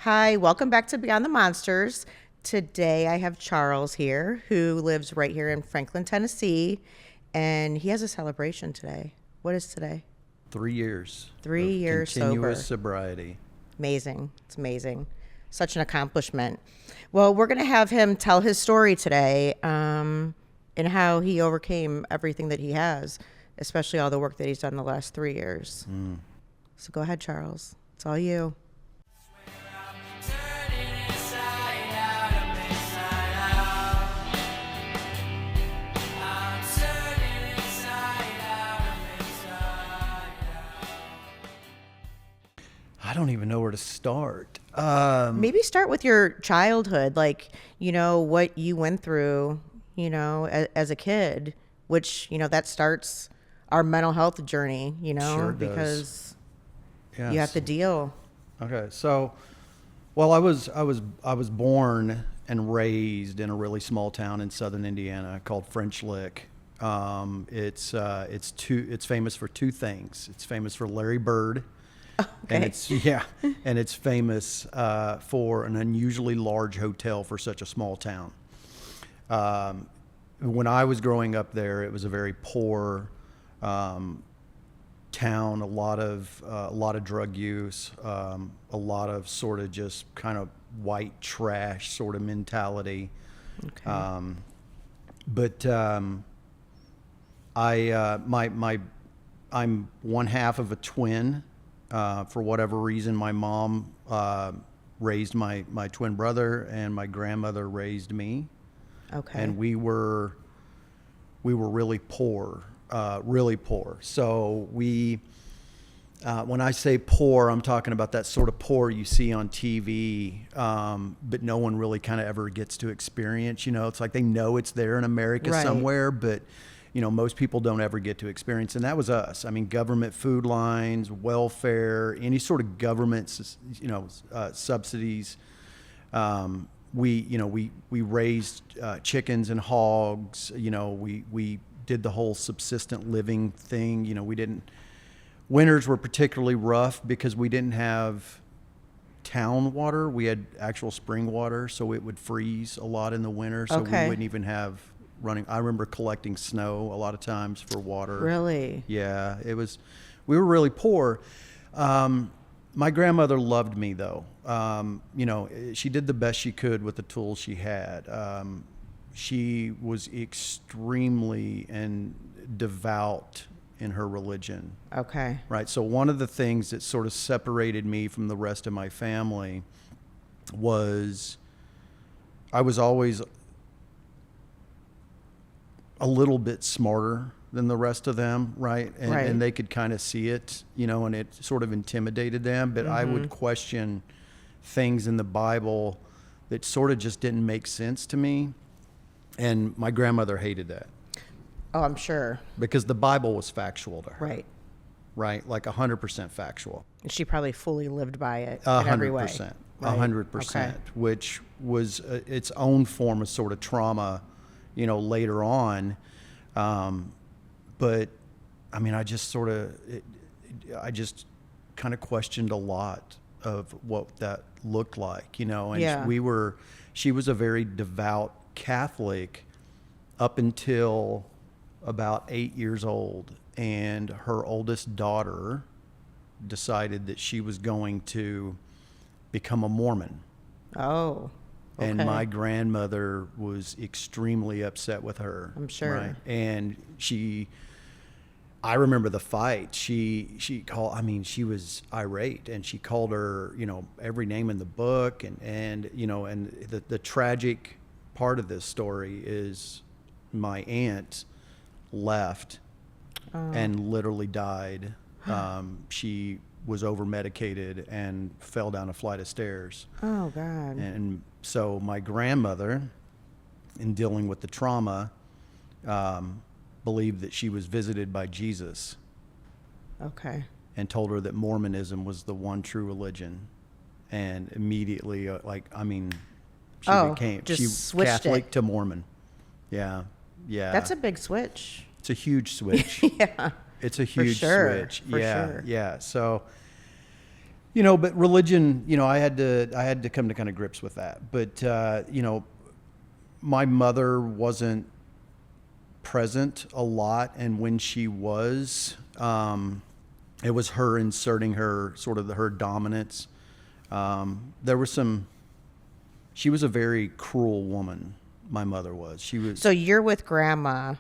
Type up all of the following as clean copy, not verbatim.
Hi, welcome back to Beyond the Monsters. Today I have Charles here, who lives right here in Franklin, Tennessee, and he has a celebration today. What is today? 3 years. 3 years continuous sober. sobriety. Amazing. It's amazing. Such an accomplishment. Well, we're going to have him tell his story today and how he overcame everything that he has, especially all the work that he's done the last 3 years. So go ahead, Charles. It's all you. I don't even know where to start. Maybe start with your childhood, like, what you went through, as a kid, which, that starts our mental health journey, Sure does. because Yes. you have to deal. Okay, so, well, I was born and raised in a really small town in southern Indiana called French Lick. It's famous for two things. It's famous for Larry Bird. Okay. And it's famous for an unusually large hotel for such a small town. When I was growing up there, it was a very poor town. A lot of drug use, a lot of sort of just kind of white trash sort of mentality. Okay. I'm one half of a twin. For whatever reason, my mom raised my twin brother, and my grandmother raised me. Okay. And we were really poor, really poor. So when I say poor, I'm talking about that sort of poor you see on TV, but no one really kind of ever gets to experience. It's like they know it's there in America Right. somewhere, but most people don't ever get to experience. And that was us. I mean, government food lines, welfare, any sort of government, subsidies. We raised chickens and hogs. We did the whole subsistent living thing. Winters were particularly rough because we didn't have town water. We had actual spring water, so it would freeze a lot in the winter. So Okay. we wouldn't even have running. I remember collecting snow a lot of times for water. Really? Yeah, we were really poor. My grandmother loved me though. She did the best she could with the tools she had. She was extremely and devout in her religion. Okay. Right. So one of the things that sort of separated me from the rest of my family was I was always a little bit smarter than the rest of them, right? Right. And they could kind of see it, and it sort of intimidated them. But I would question things in the Bible that sort of just didn't make sense to me. And my grandmother hated that Oh, I'm sure. because the Bible was factual to her. Right. Right? Like 100% factual. And she probably fully lived by it in every way. 100%. Right. 100%. Okay. Which was its own form of sort of trauma, later on. But I mean, I just kind of questioned a lot of what that looked like, and Yeah. she was a very devout Catholic up until about 8 years old. And her oldest daughter decided that she was going to become a Mormon. Oh. Okay. And my grandmother was extremely upset with her. I'm sure. Right? And I remember the fight. She was irate, and she called her, every name in the book. And the tragic part of this story is my aunt left and literally died. She was over medicated and fell down a flight of stairs. Oh, God. And so my grandmother, in dealing with the trauma, believed that she was visited by Jesus Okay. and told her that Mormonism was the one true religion. And immediately, she switched Catholic it. to Mormon. Yeah. Yeah. That's a big switch. It's a huge switch. Yeah. It's a huge sure. switch. For Yeah. sure. Yeah. So But religion, I had to come to kind of grips with that. But, my mother wasn't present a lot. And when she was, it was her inserting her dominance. She was a very cruel woman. My mother was. So you're with grandma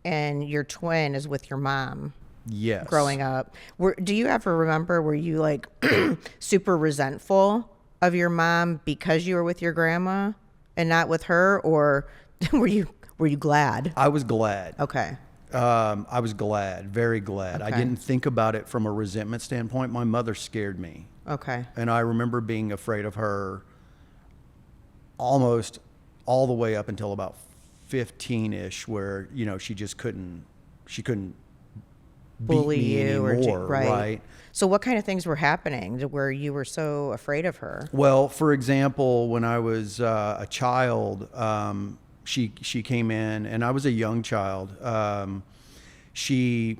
and your twin is with your mom. Yes. Growing up. Do you ever remember, were you like super resentful of your mom because you were with your grandma and not with her, or were you glad? I was glad. Okay. I was glad, very glad. Okay. I didn't think about it from a resentment standpoint. My mother scared me. Okay. And I remember being afraid of her almost all the way up until about 15-ish, where, she just couldn't bully beat me you anymore, right? So what kind of things were happening to where you were so afraid of her? Well, for example, when I was a child, she came in, and I was a young child. We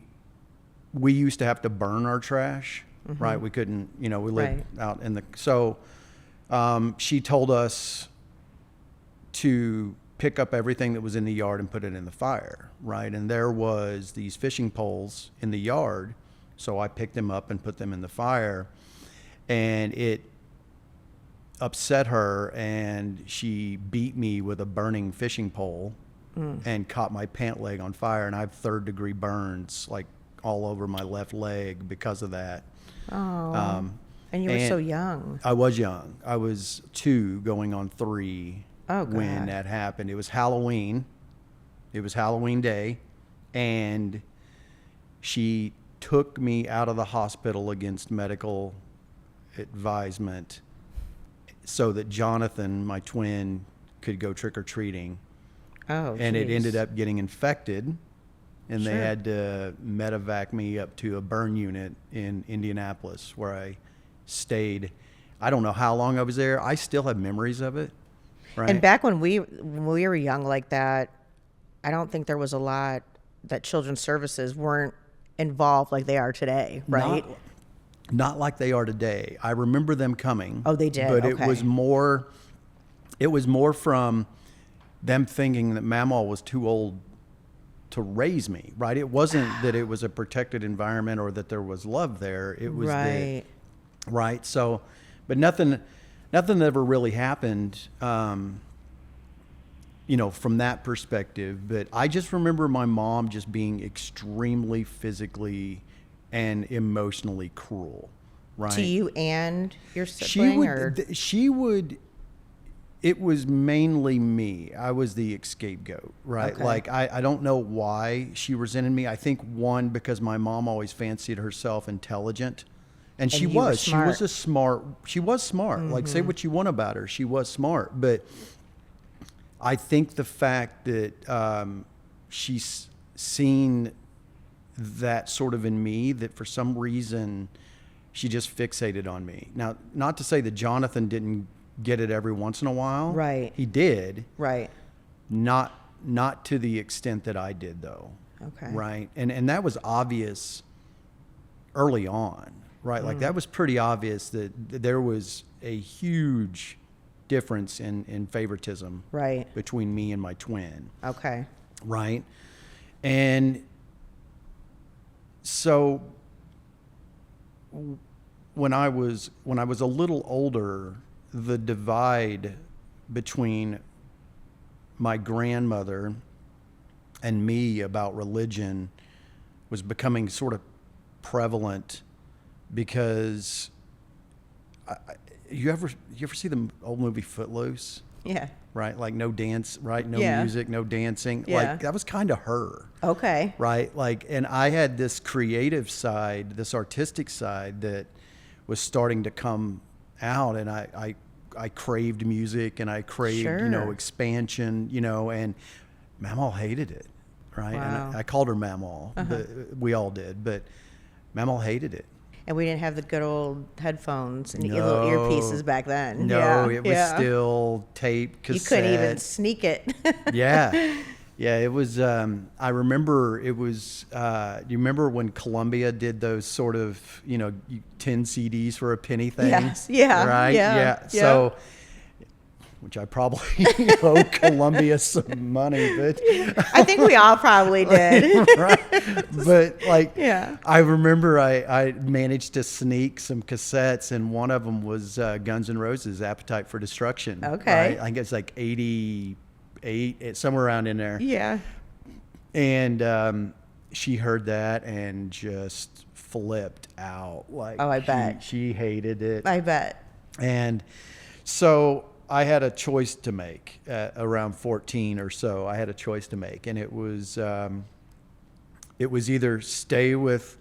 used to have to burn our trash, right? We couldn't, we lived out in so she told us to pick up everything that was in the yard and put it in the fire, right? And there was these fishing poles in the yard, so I picked them up and put them in the fire, and it upset her, and she beat me with a burning fishing pole and caught my pant leg on fire, and I have 3rd-degree burns like all over my left leg because of that. Oh, and you were so young. I was young. I was 2 going on 3 when that happened. It was Halloween. It was Halloween day, and she took me out of the hospital against medical advisement so that Jonathan, my twin, could go trick-or-treating. Oh, and it geez. ended up getting infected, and Sure. they had to medevac me up to a burn unit in Indianapolis, where I stayed. I don't know how long I was there. I still have memories of it. Right. And back when we were young like that, I don't think there was a lot that children's services weren't involved like they are today, right? Not like they are today. I remember them coming. Oh, they did. But Okay. it was more from them thinking that Mamaw was too old to raise me, right? It wasn't that it was a protected environment or that there was love there. It was right. So, but nothing ever really happened, from that perspective. But I just remember my mom just being extremely physically and emotionally cruel, right? To you and your sibling? She would. It was mainly me. I was the scapegoat, right? Okay. Like, I don't know why she resented me. I think, one, because my mom always fancied herself intelligent. And she was. She was smart. Mm-hmm. Like, say what you want about her. She was smart. But I think the fact that she's seen that sort of in me, that for some reason she just fixated on me. Now, not to say that Jonathan didn't get it every once in a while. Right. He did. Right. Not to the extent that I did, though. Okay. Right. And that was obvious early on, right? Like, that was pretty obvious that there was a huge difference in favoritism between me and my twin. Okay. Right. And so when I was a little older, the divide between my grandmother and me about religion was becoming sort of prevalent, because you ever see the old movie Footloose? Yeah. Right? Like, no dance, right? No music, no dancing. Yeah. Like, that was kind of her. Okay. Right? Like, and I had this creative side, this artistic side that was starting to come out, and I craved music, and I craved, expansion, and Mamaw hated it, right? Wow. And I called her Mamaw, but we all did, but Mamaw hated it. And we didn't have the good old headphones and little earpieces back then. No, it was still tape, cassette. You couldn't even sneak it. Yeah. Yeah, it was. I remember it was. Do you remember when Columbia did those sort of 10 CDs for a penny thing? Yes. Yeah. Right. Yeah. Yeah. So, which I probably owe Columbia some money, but I think we all probably did. right. But like, Yeah. I remember I managed to sneak some cassettes, and one of them was Guns N' Roses' "Appetite for Destruction." Okay. Right? I think it's like 88, somewhere around in there. Yeah. And she heard that and just flipped out. Like, Oh, I bet. She hated it. I bet. And so I had a choice to make around 14 or so. I had a choice to make, and it was either stay with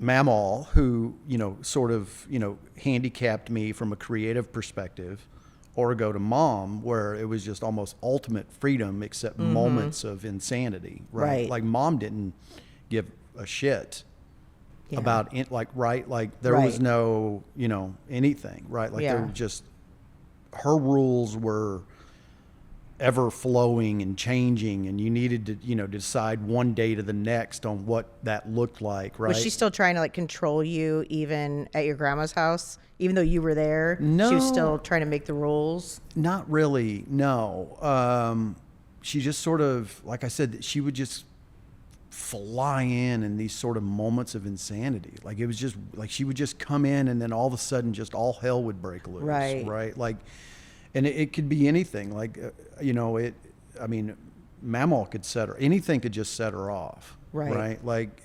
Mamal, who sort of handicapped me from a creative perspective, or go to Mom, where it was just almost ultimate freedom, except moments of insanity. Right. Like Mom didn't give a shit Yeah. about it. Like there was Right. no anything. Right. Like Yeah. there were just, her rules were ever flowing and changing, and you needed to decide one day to the next on what that looked like. Right. Was she still trying to like control you even at your grandma's house? Even though you were there, No. she was still trying to make the rules? Not really, no. She just sort of, like I said, she would just fly in these sort of moments of insanity. Like it was just like she would just come in, and then all of a sudden just all hell would break loose. Right. Like, and it could be anything. Like, I mean, Mamal could set her, anything could just set her off. Right. Like,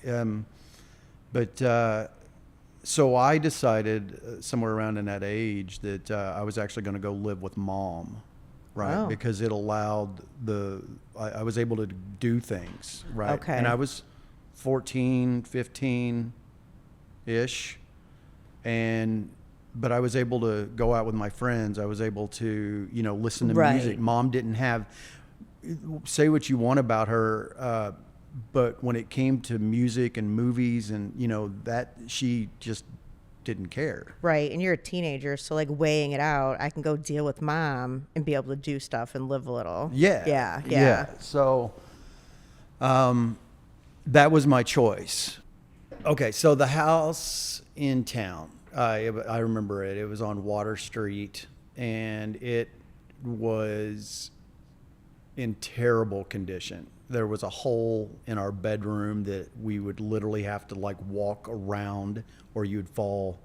so I decided somewhere around in that age that I was actually going to go live with Mom, right? Oh. Because it allowed I was able to do things, right? Okay. And I was 14, 15-ish, but I was able to go out with my friends. I was able to, listen to Right. music. Mom didn't have, say what you want about her, but when it came to music and movies and, that, she just didn't care. Right. And you're a teenager, so like weighing it out, I can go deal with Mom and be able to do stuff and live a little. Yeah. Yeah. So that was my choice. Okay, so the house in town, I remember it. It was on Water Street, and it was in terrible condition. There was a hole in our bedroom that we would literally have to like walk around, or you'd fall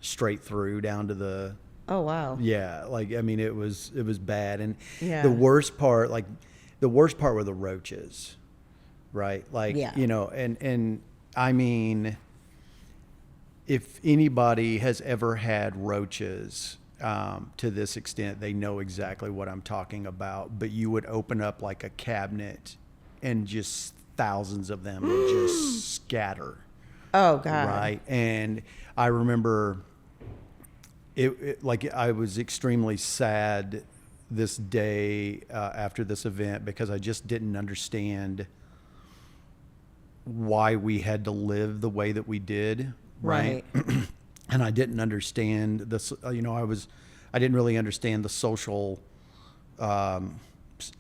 straight through down to the. Oh, wow. Yeah, like I mean, it was bad, and Yeah. the worst part were the roaches, right? Like Yeah. and I mean, if anybody has ever had roaches to this extent, they know exactly what I'm talking about. But you would open up like a cabinet, and just thousands of them would just scatter. Oh, God. Right. And I remember it like I was extremely sad this day after this event, because I just didn't understand why we had to live the way that we did. Right. And I didn't understand this, I didn't really understand the social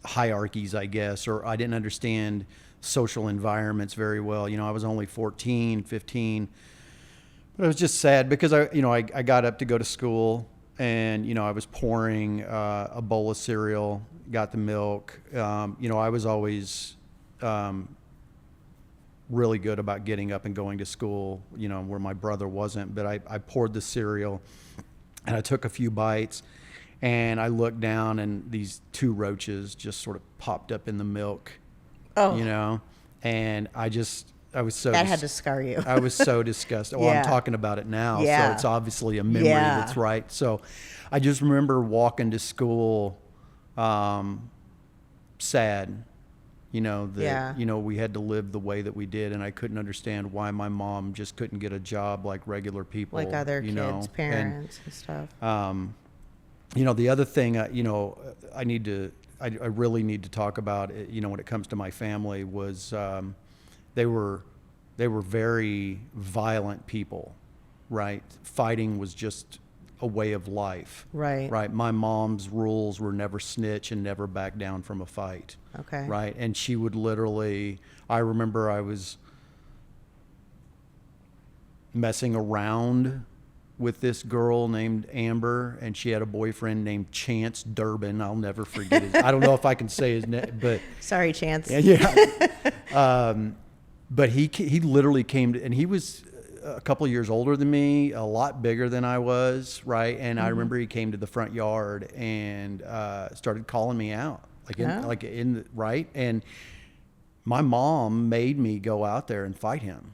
hierarchies, I guess, or I didn't understand social environments very well. I was only 14, 15, but I was just sad because I got up to go to school, and, I was pouring a bowl of cereal, got the milk. I was always really good about getting up and going to school, where my brother wasn't. But I poured the cereal, and I took a few bites, and I looked down, and these two roaches just sort of popped up in the milk. Oh. And I was so That had to scar you. I was so disgusted. Well, Yeah. I'm talking about it now, Yeah. so it's obviously a memory Yeah. that's right. So I just remember walking to school sad, that, Yeah. we had to live the way that we did, and I couldn't understand why my mom just couldn't get a job like regular people. Like other you kids, know. parents and stuff. The other thing, I really need to talk about, when it comes to my family, was they were very violent people, right? Fighting was just a way of life. Right. My mom's rules were never snitch and never back down from a fight. Okay. Right. And she would literally, I remember I was messing around with this girl named Amber, and she had a boyfriend named Chance Durbin. I'll never forget his, I don't know if I can say his name, but Sorry, Chance. yeah. But he literally came to, and he was a couple of years older than me, a lot bigger than I was, right? And I remember he came to the front yard and started calling me out, right? And my mom made me go out there and fight him.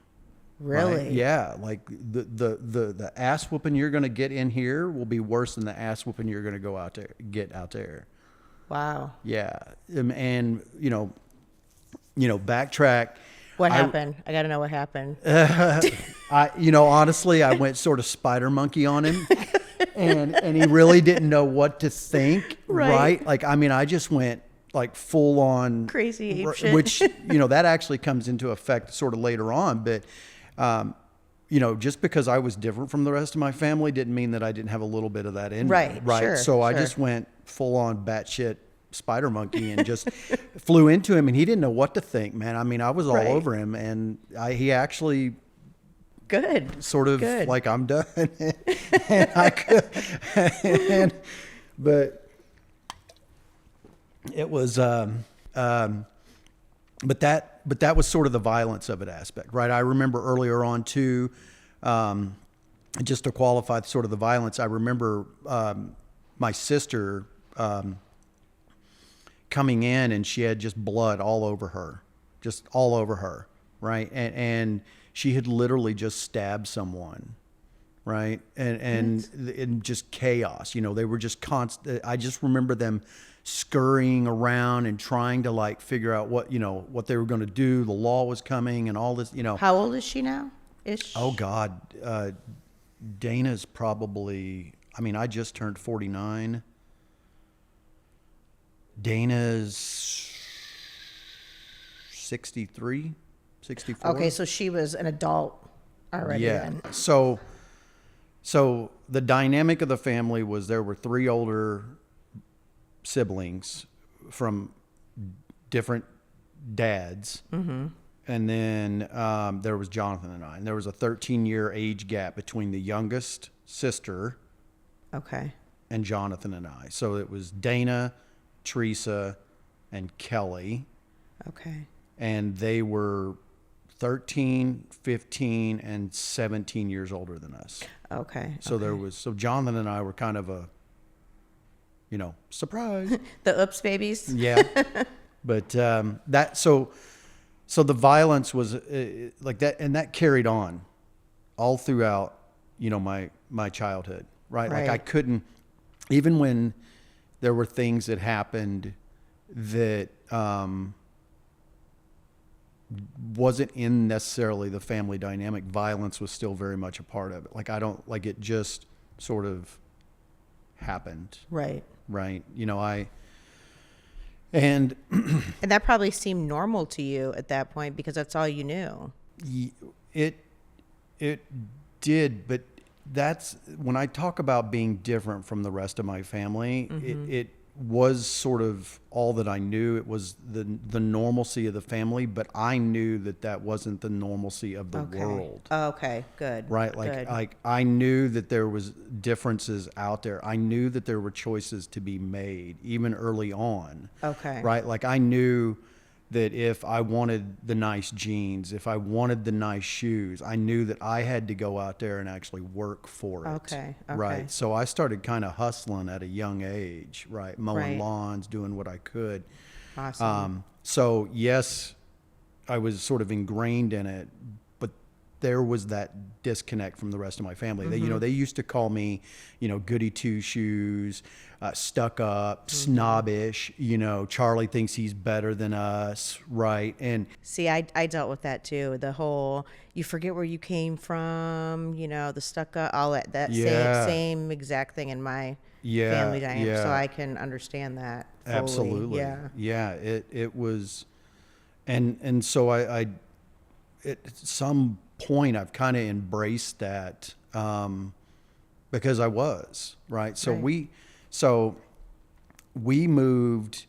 Really? Right? Yeah, like the ass whooping you're going to get in here will be worse than the ass whooping you're going to go out there get out there. Wow. Yeah, and backtrack. What happened? I got to know what happened. Honestly, I went sort of spider monkey on him, and he really didn't know what to think. Right? Like, I mean, I just went like full on Crazy ape shit. which that actually comes into effect sort of later on, but. Just because I was different from the rest of my family didn't mean that I didn't have a little bit of that in me. Right. Sure, So I just went full on batshit spider monkey and just flew into him, and he didn't know what to think, man. I mean, I was all over him, and he actually good sort of good. like, I'm done. And I could, but it was, but that was sort of the violence of it aspect, right? I remember earlier on too, just to qualify sort of the violence, I remember my sister coming in, and she had just blood all over her, right? And she had literally just stabbed someone, right? And just chaos, they were just constant. I just remember them scurrying around and trying to like figure out what they were going to do. The law was coming and all this, How old is she now? Oh God. Dana's probably, I just turned 49. Dana's 63, 64. Okay, so she was an adult already then. So the dynamic of the family was there were 3 older siblings from different dads. Mm-hmm. And then there was Jonathan and I. And there was a 13-year age gap between the youngest sister and Jonathan and I. So it was Dana, Teresa, and Kelly. Okay. And they were 13, 15, and 17 years older than us. Okay. So Jonathan and I were kind of a, surprise. The oops babies. Yeah. But so the violence was like that, and that carried on all throughout, my childhood, right? Like I couldn't, even when there were things that happened that wasn't in necessarily the family dynamic, violence was still very much a part of it. Like it just sort of happened. Right. Right. And that probably seemed normal to you at that point because that's all you knew. It did, but that's when I talk about being different from the rest of my family, it was sort of all that I knew. It was the normalcy of the family, but I knew that wasn't the normalcy of the world. Okay, good. Right? Like I knew that there was differences out there. I knew that there were choices to be made even early on. Okay. Right? Like I knew that if I wanted the nice jeans, if I wanted the nice shoes, I knew that I had to go out there and actually work for it. Okay. Right. So I started kind of hustling at a young age, right? Mowing lawns, doing what I could. Awesome. So yes, I was sort of ingrained in it, but there was that disconnect from the rest of my family. They used to call me, goody two shoes, stuck up, snobbish, Charlie thinks he's better than us. Right. And see, I dealt with that too. The whole, you forget where you came from, the stuck up, all that same exact thing in my family dynamic. So I can understand that fully. Absolutely. Yeah. It was, and so I at some point I've kind of embraced that, because I was, right? So Right. we moved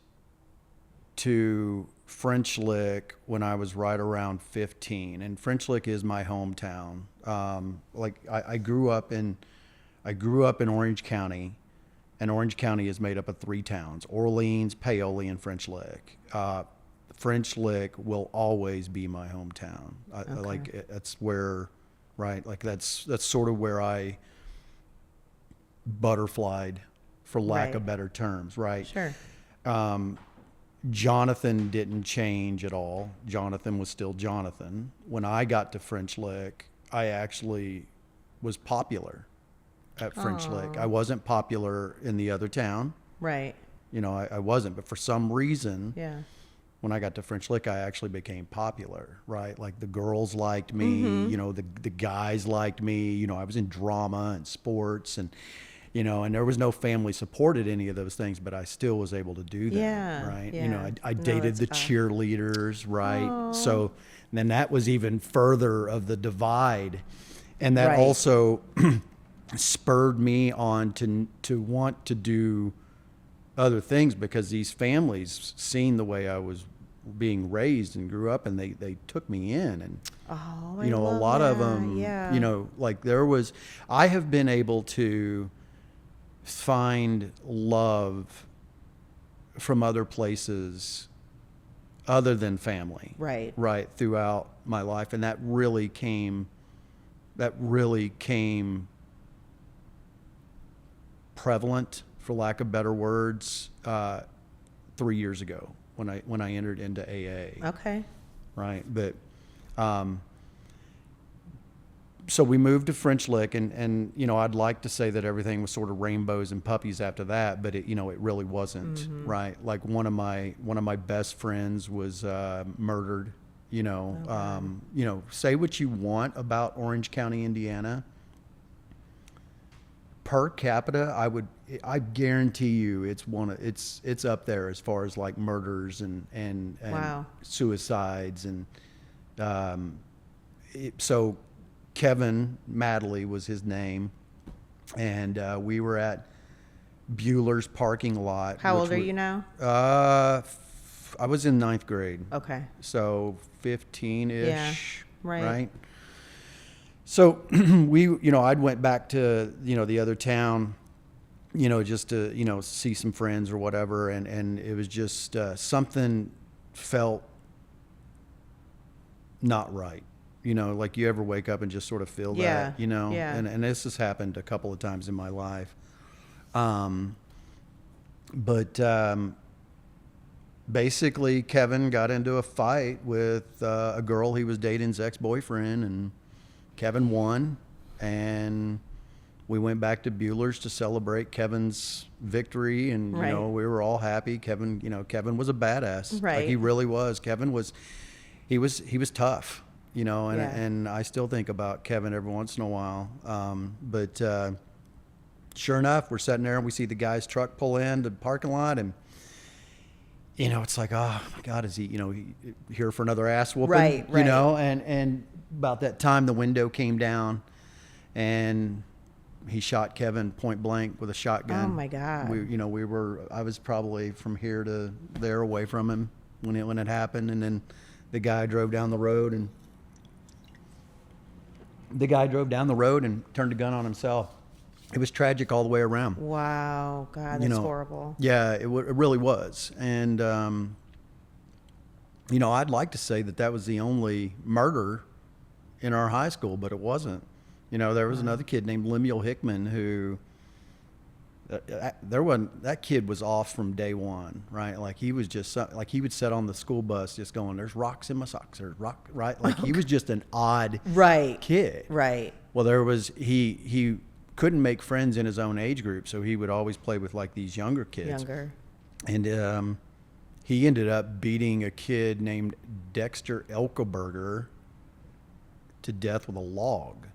to French Lick when I was right around 15, and French Lick is my hometown. I grew up in Orange County, and Orange County is made up of 3 towns: Orleans, Paoli, and French Lick. French Lick will always be my hometown. That's where, right? Like that's sort of where I butterflied, for lack of better terms, right? Sure. Jonathan didn't change at all. Jonathan was still Jonathan. When I got to French Lick, I actually was popular at French Lick. I wasn't popular in the other town. Right. I wasn't, but for some reason, Yeah. when I got to French Lick, I actually became popular, right? Like the girls liked me, the guys liked me, I was in drama and sports and there was no family support at any of those things, but I still was able to do that, Yeah, right? yeah. I No, dated that's the tough. cheerleaders, right? So then that was even further of the divide. And that Right. also spurred me on to want to do other things, because these families seen the way I was being raised and grew up, and they took me in, and Oh, a lot of them, Yeah. like I have been able to find love from other places other than family, Right. throughout my life. And that really came prevalent, for lack of better words, 3 years ago when I entered into AA. Okay. Right. But, so we moved to French Lick, and I'd like to say that everything was sort of rainbows and puppies after that, but it really wasn't, right? Like one of my best friends was murdered. Say what you want about Orange County, Indiana. Per capita, I guarantee you it's up there as far as like murders and Wow. suicides, and so Kevin Madley was his name, and we were at Bueller's parking lot. How old are you now? I was in 9th grade. Okay. So 15-ish. Yeah, right. So I'd went back to, the other town, just to, see some friends or whatever. And it was just, something felt not right. Like you ever wake up and just sort of feel Yeah, that, yeah. and this has happened a couple of times in my life. But basically Kevin got into a fight with a girl he was dating's ex-boyfriend, and Kevin won, and we went back to Bueller's to celebrate Kevin's victory, and Right. we were all happy. Kevin was a badass. Right. Like he really was. Kevin was tough, and Yeah. and I still think about Kevin every once in a while. But sure enough, we're sitting there and we see the guy's truck pull in the parking lot, and it's like, oh my God, is he here for another ass whooping? Right. And about that time the window came down, and he shot Kevin point blank with a shotgun. Oh my God. I was probably from here to there away from him when it happened, and then the guy drove down the road and turned a gun on himself. It was tragic all the way around. Wow. God, that's horrible. Yeah, it really was. And, I'd like to say that was the only murder in our high school, but it wasn't. There was another kid named Lemuel Hickman who, that kid was off from day one, right? Like he was just, like he would sit on the school bus just going, there's rocks in my socks, there's rock, right? Like he was just an odd kid. Right. Well, he couldn't make friends in his own age group, so he would always play with like these younger kids. And he ended up beating a kid named Dexter Elkeberger to death with a log.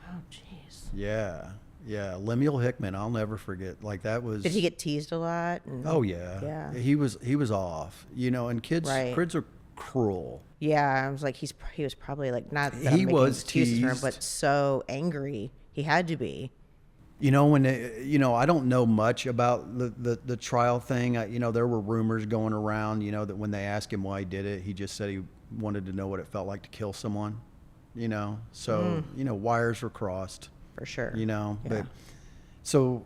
Oh, jeez. Yeah, Lemuel Hickman, I'll never forget. Like that was. Did he get teased a lot? Oh yeah. Yeah. He was off, and kids are cruel. Yeah, I was like, he was probably like, not that He I'm making was excuses for him, teased. but so angry. He had to be. You know, I don't know much about the trial thing. There were rumors going around, that when they asked him why he did it, he just said he wanted to know what it felt like to kill someone, So, wires were crossed. For sure. Yeah. But so,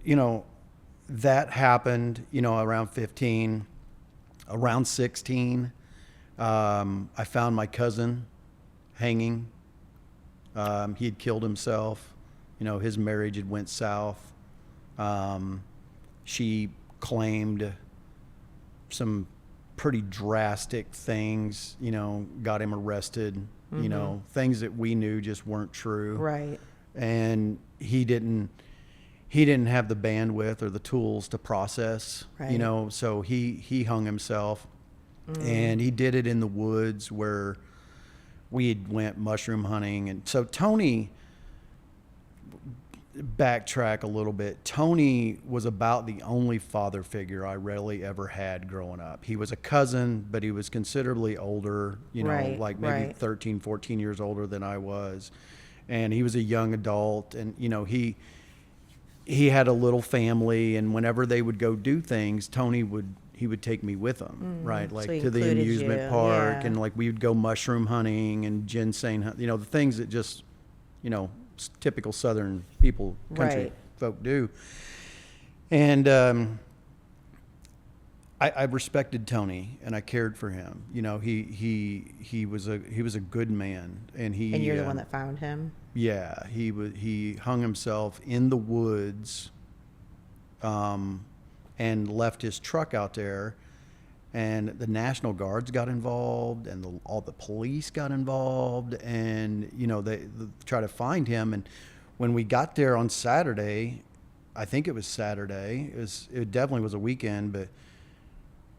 that happened, around 15, around 16. I found my cousin hanging. He had killed himself. His marriage had went south. She claimed some pretty drastic things, got him arrested, things that we knew just weren't true. Right. And he didn't have the bandwidth or the tools to process, Right. so he hung himself. And he did it in the woods where we had went mushroom hunting. And so Tony, backtrack a little bit. Tony was about the only father figure I really ever had growing up. He was a cousin, but he was considerably older, Right, like maybe right. 13, 14 years older than I was. And he was a young adult, and, he had a little family, and whenever they would go do things, Tony would take me with him, right? Like So he to the included amusement you, park, yeah. and like we would go mushroom hunting and ginseng hunt, the things that just, typical Southern people, country Right. folk do. And I respected Tony, and I cared for him. He was a good man, and And you're the one that found him? yeah, he hung himself in the woods, and left his truck out there, and the National Guards got involved, and all the police got involved, and they try to find him. And when we got there on Saturday, I think it was Saturday, it definitely was a weekend, but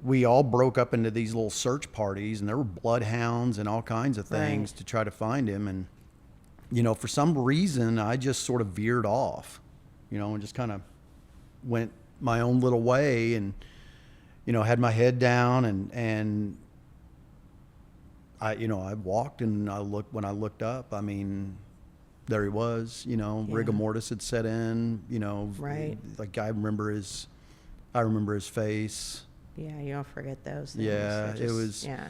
we all broke up into these little search parties, and there were bloodhounds and all kinds of things Right. to try to find him. And for some reason, I just sort of veered off, and just kind of went my own little way, and, had my head down, and I walked, and when I looked up, I mean, there he was, rigor mortis had set in, Right. like I remember his face. Yeah, you don't forget those things. Yeah, They're it was. Yeah.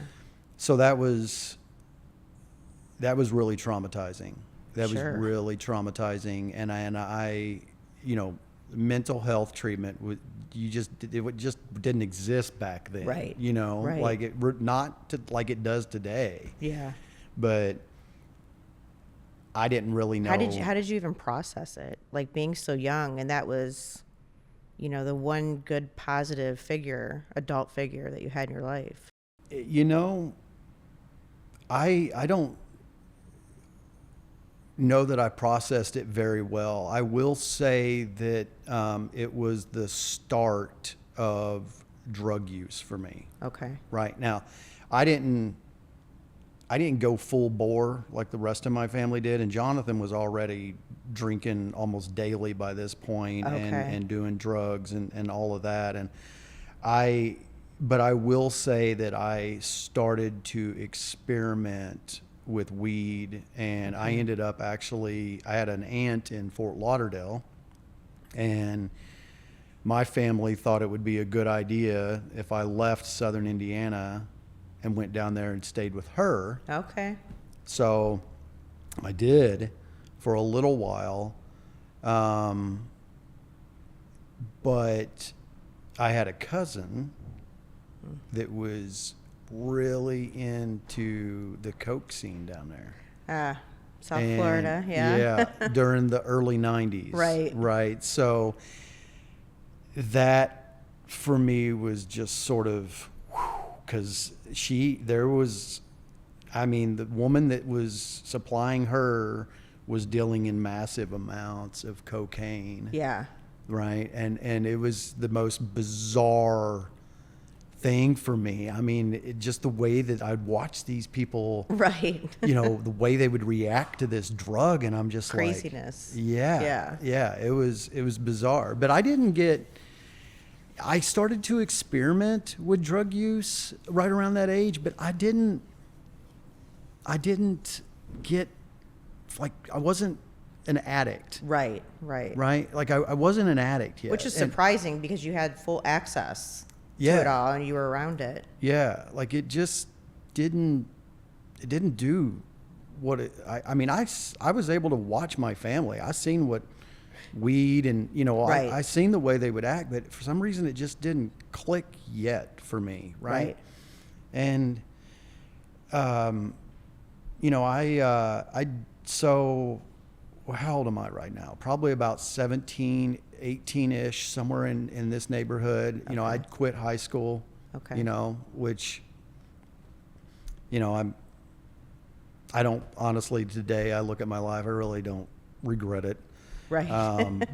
So that was really traumatizing. That Sure. was really traumatizing, and I, mental health treatment it just didn't exist back then. Right. Right. Like not like it does today. Yeah. But I didn't really know. How did you even process it? Like being so young, and that was, the one good positive adult figure that you had in your life. I don't know that I processed it very well. I will say that it was the start of drug use for me. Okay. Right now, I didn't go full bore like the rest of my family did, and Jonathan was already drinking almost daily by this point, Okay. and doing drugs and all of that. But I will say that I started to experiment with weed, and I ended up I had an aunt in Fort Lauderdale, and my family thought it would be a good idea if I left Southern Indiana and went down there and stayed with her. Okay. So I did for a little while, but I had a cousin that was really into the coke scene down there. South Florida, yeah. Yeah, during the early 90s. Right. Right. So that for me was just sort of, because the woman that was supplying her was dealing in massive amounts of cocaine. Yeah. Right. And it was the most bizarre thing for me. I mean, just the way that I'd watch these people, Right. the way they would react to this drug, and I'm just Craziness. like, yeah, it was bizarre. But I started to experiment with drug use right around that age, but I didn't get, like, I wasn't an addict. Right. Right? Like I wasn't an addict yet. Which is And surprising because you had full access Yeah. to it all and you were around it. yeah, like it just didn't do what I mean, I was able to watch my family. I seen what weed and, Right. I seen the way they would act, but for some reason it just didn't click yet for me. Right. And, so how old am I right now? Probably about 17, 18-ish, somewhere in this neighborhood. Okay. I'd quit high school, Okay. which, I don't, honestly, today I look at my life, I really don't regret it. Right.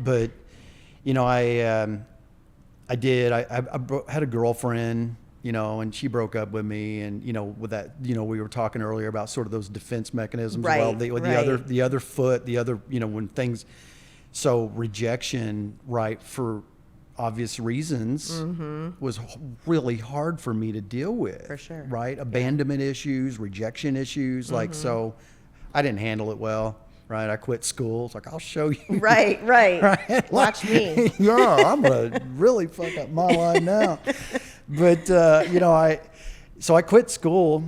But, I did, had a girlfriend, and she broke up with me, and, with that, we were talking earlier about sort of those defense mechanisms. Right, Well, right. the other foot, when things, so rejection, right, for obvious reasons, was really hard for me to deal with. For sure. Right. Abandonment issues, rejection issues. Like, so I didn't handle it well. Right. I quit school. It's like, I'll show you. Right. Right? Watch me. Yeah, I'm going to really fuck up my life now. But, so I quit school,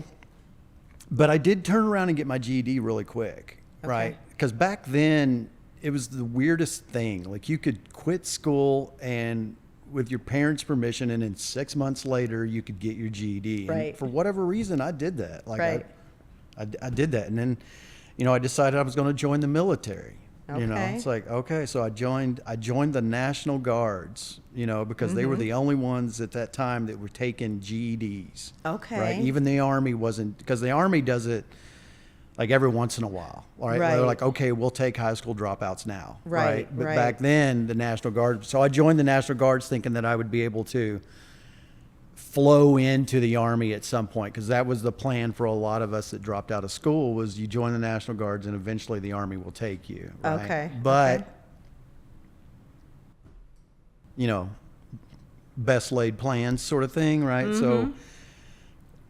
but I did turn around and get my GED really quick. Okay. Right. Because back then it was the weirdest thing. Like, you could quit school and with your parents' permission, and then 6 months later you could get your GED. Right. And for whatever reason, I did that. Like, Right. I did that. And then, I decided I was going to join the military. Okay. It's like, okay, so I joined the National Guards, because they were the only ones at that time that were taking GEDs. Okay. Right. Even the Army wasn't, because the Army does it like every once in a while. All right. Right. They're like, okay, we'll take high school dropouts now. Right, But right. back then, the National Guard. So I joined the National Guards thinking that I would be able to flow into the Army at some point, because that was the plan for a lot of us that dropped out of school, was you join the National Guards and eventually the Army will take you. Right? Okay. But, Okay. Best laid plans sort of thing, right? So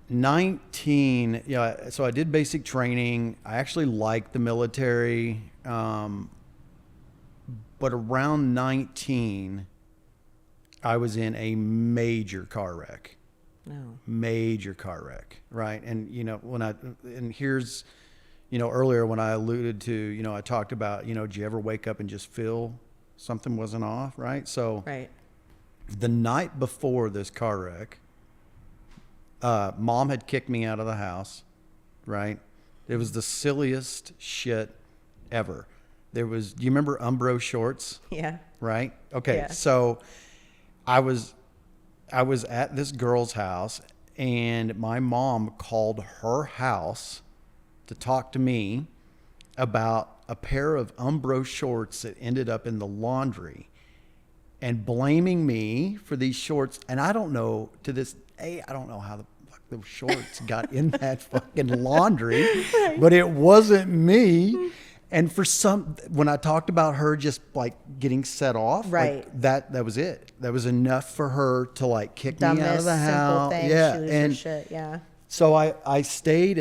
19, so I did basic training. I actually liked the military. But around 19, I was in a major car wreck. No. Major car wreck, right? And, here's, earlier when I alluded to, I talked about, did you ever wake up and just feel something wasn't off, right? So Right. the night before this car wreck, Mom had kicked me out of the house, right? It was the silliest shit ever. Do you remember Umbro shorts? Yeah. Right? Okay. Yeah. So I was at this girl's house, and my mom called her house to talk to me about a pair of Umbro shorts that ended up in the laundry, and blaming me for these shorts. And I don't know, to this day, I don't know how the fuck those shorts got in that fucking laundry, but it wasn't me. And when I talked about her just like getting set off, Right. like that was it. That was enough for her to like kick me out of Dumbest, the simple house. thing. Yeah. She loses And shit. Yeah. so I stayed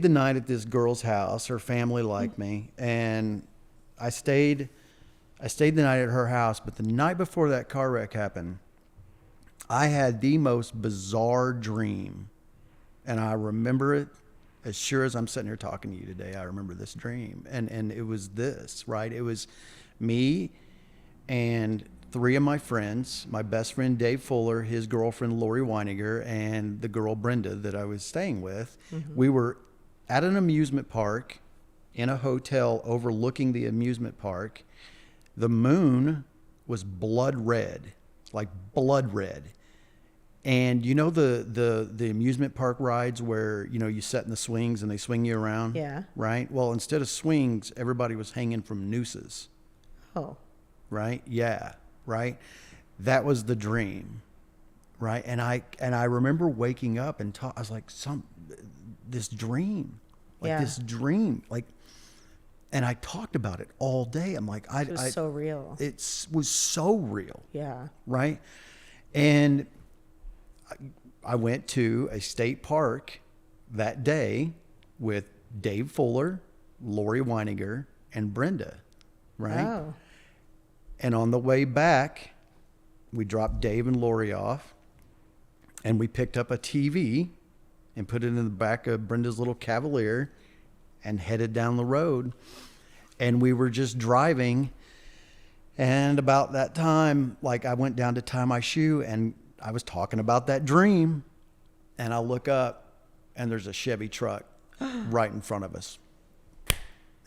the night at this girl's house. Her family liked me, and I stayed the night at her house. But the night before that car wreck happened, I had the most bizarre dream, and I remember it as sure as I'm sitting here talking to you today. I remember this dream, and it was this, right? It was me and three of my friends, my best friend Dave Fuller, his girlfriend Lori Weiniger, and the girl Brenda that I was staying with. We were at an amusement park in a hotel overlooking the amusement park. The moon was blood red, like blood red. And the amusement park rides where, you sit in the swings and they swing you around? Yeah. Right? Well, instead of swings, everybody was hanging from nooses. Oh. Right? Yeah. Right? That was the dream. Right? And I remember waking up and I was like, this dream. Like, and I talked about it all day. I'm like, It was so real. It was so real. Yeah. Right? And I went to a state park that day with Dave Fuller, Lori Weiniger, and Brenda, right? Oh. And on the way back, we dropped Dave and Lori off, and we picked up a TV and put it in the back of Brenda's little Cavalier and headed down the road. And we were just driving. And about that time, like, I went down to tie my shoe and I was talking about that dream. And I look up and there's a Chevy truck right in front of us.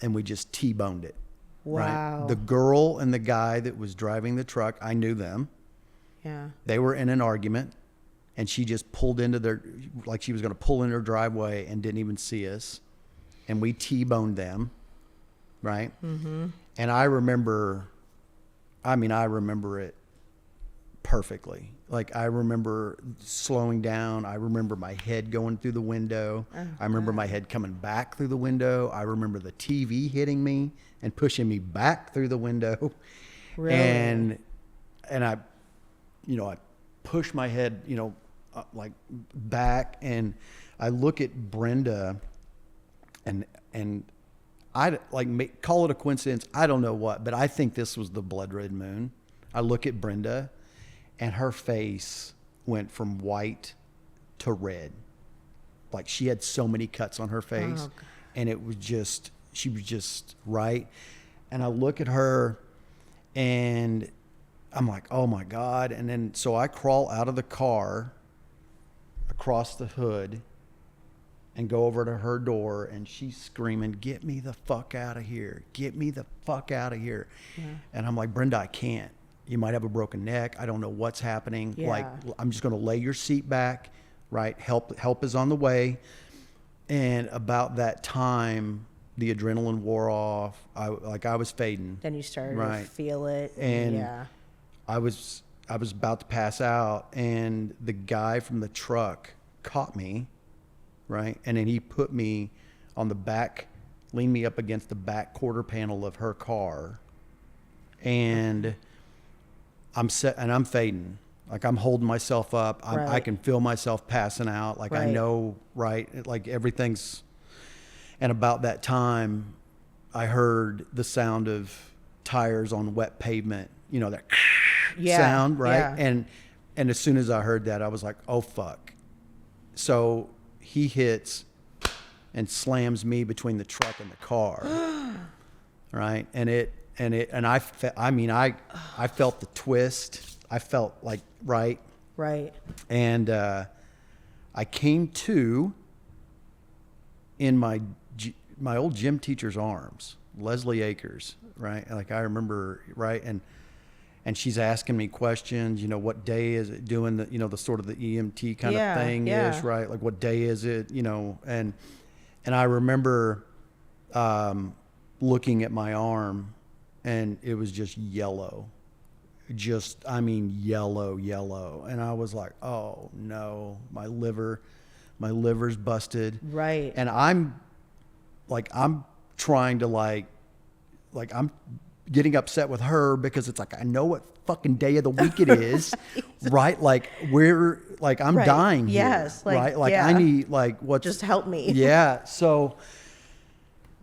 And we just T-boned it. Wow. Right? The girl and the guy that was driving the truck, I knew them. Yeah. They were in an argument, and she just pulled into like she was going to pull in her driveway and didn't even see us. And we T-boned them, right? Mm-hmm. And I remember it perfectly. Like, I remember slowing down. I remember my head going through the window. Oh, I remember my head coming back through the window. I remember the TV hitting me and pushing me back through the window. Really? And I push my head, like back, and I look at Brenda, and I call it a coincidence. I don't know what, but I think this was the blood red moon. I look at Brenda, and her face went from white to red. Like, she had so many cuts on her face, and she was just right. And I look at her, and I'm like, oh my God. And then, so I crawl out of the car across the hood and go over to her door, and she's screaming, get me the fuck out of here. Get me the fuck out of here. Yeah. And I'm like, Brenda, I can't. You might have a broken neck. I don't know what's happening. Yeah. Like, I'm just going to lay your seat back, right? Help is on the way. And about that time, the adrenaline wore off. I was fading. Then you started to feel it. And yeah. I was about to pass out, and the guy from the truck caught me, right? And then he put me on the back, leaned me up against the back quarter panel of her car, and I'm fading. Like, I'm holding myself up. I can feel myself passing out. Like, I know, right? Like, everything's. And about that time, I heard the sound of tires on wet pavement. That sound, right? Yeah. And as soon as I heard that, I was like, oh fuck. So he hits and slams me between the truck and the car. Right? And I felt the twist. I felt like, right. And I came to in my old gym teacher's arms, Leslie Akers, right? Like, I remember, right? And she's asking me questions, what day is it, doing the, the sort of the EMT kind of thing is, right? Like, what day is it, and I remember looking at my arm, and it was just yellow. Yellow. And I was like, oh no, my liver's busted. Right. And I'm trying to I'm getting upset with her because it's like, I know what fucking day of the week it is, right? Like, I'm dying here, yes, right? Like, I need, just help me. Yeah. So,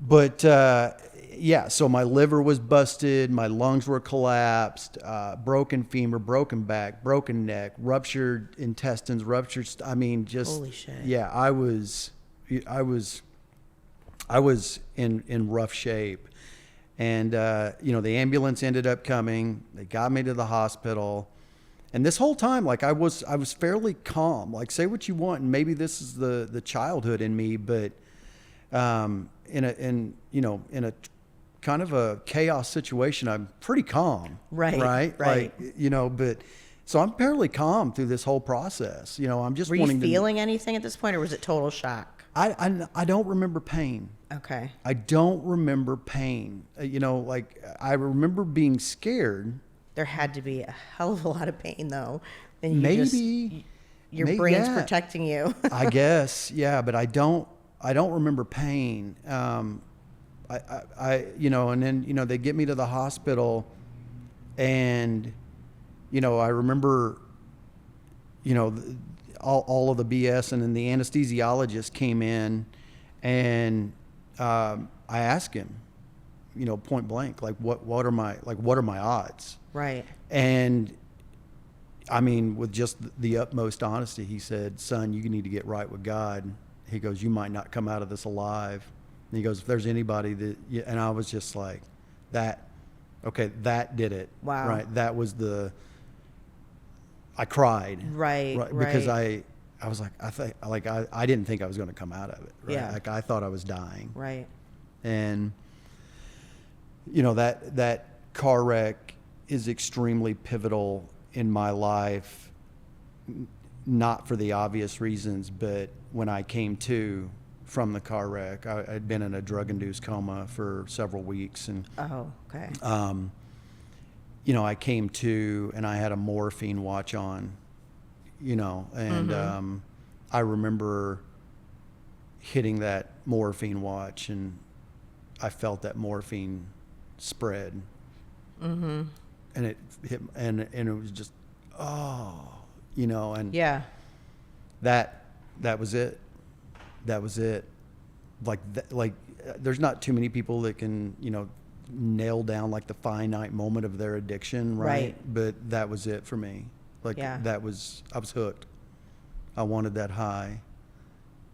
but, so my liver was busted, my lungs were collapsed, broken femur, broken back, broken neck, ruptured intestines, holy shit. Yeah, I was in rough shape. And, the ambulance ended up coming. They got me to the hospital. And this whole time, I was fairly calm. Like, say what you want, and maybe this is the childhood in me, but in a kind of a chaos situation, I'm pretty calm. Right. But so I'm fairly calm through this whole process. I'm just Were you feeling anything at this point, or was it total shock? I don't remember pain. Okay. I don't remember pain. I remember being scared. There had to be a hell of a lot of pain, thow. And your brain's protecting you. I guess, yeah, but I don't remember pain. And then they get me to the hospital, and I remember all of the BS, and then the anesthesiologist came in, and I asked him, point blank, like what are my odds? Right. And I mean, with just the utmost honesty, he said, son, you need to get right with God. He goes, you might not come out of this alive. And he goes, if there's anybody that, and I was just like, that did it. Wow. Right. That was I cried. Right. Because I was like, I didn't think I was going to come out of it. Right? Yeah. Like I thought I was dying. Right. And, that car wreck is extremely pivotal in my life, not for the obvious reasons, but when I came to from the car wreck, I'd been in a drug-induced coma for several weeks. And, Oh, okay. I came to and I had a morphine watch on, and I remember hitting that morphine watch and I felt that morphine spread. Mm-hmm. And it hit, and it was just, and Yeah. that was it. That was it. There's not too many people that can, nail down like the finite moment of their addiction, right? Right. But that was it for me. Yeah. I was hooked. I wanted that high,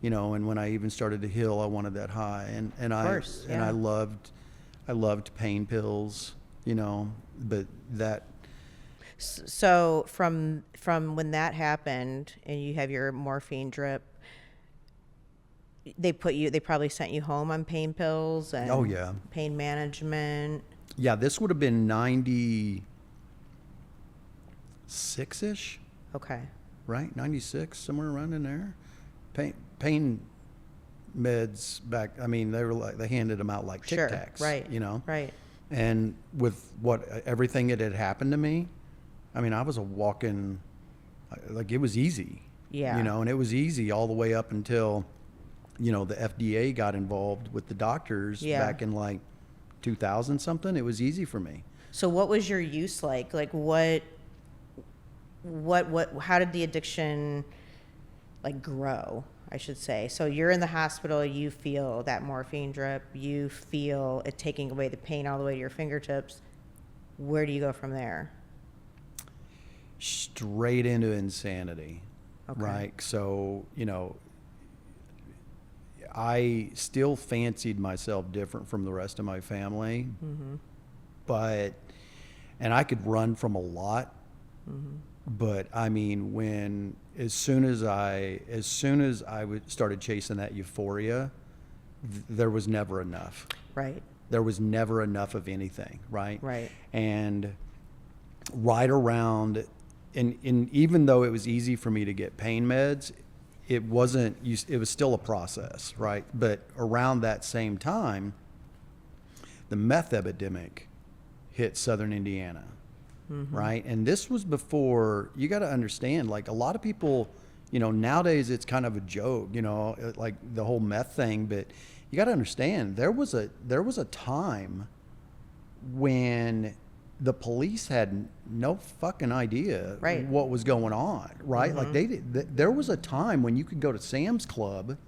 and when I even started to heal, I wanted that high. And I loved pain pills, but that. So from when that happened and you have your morphine drip, they probably sent you home on pain pills and Oh, yeah. pain management. Yeah, this would have been 96-ish, Okay. right? 96, somewhere around in there. Pain meds back, I mean, they handed them out like Tic Sure. Tacs, Right. Right. And with everything that had happened to me, I mean, I was a walking, it was easy. Yeah. And it was easy all the way up until, the FDA got involved with the doctors back in 2000 something. It was easy for me. So what was your use like? Like what, how did the addiction grow, I should say? So you're in the hospital, you feel that morphine drip, you feel it taking away the pain all the way to your fingertips. Where do you go from there? Straight into insanity. Okay. Right. So, I still fancied myself different from the rest of my family, and I could run from a lot, but I mean, as soon as I started chasing that euphoria, there was never enough. Right. There was never enough of anything. Right. Right. And right around, and even though it was easy for me to get pain meds, it was still a process, right? But around that same time, the meth epidemic hit southern Indiana, right? And this was before, you got to understand, a lot of people, nowadays it's kind of a joke, like the whole meth thing, but you got to understand, there was a time when the police had no fucking idea Right. what was going on, right? There was a time when you could go to Sam's Club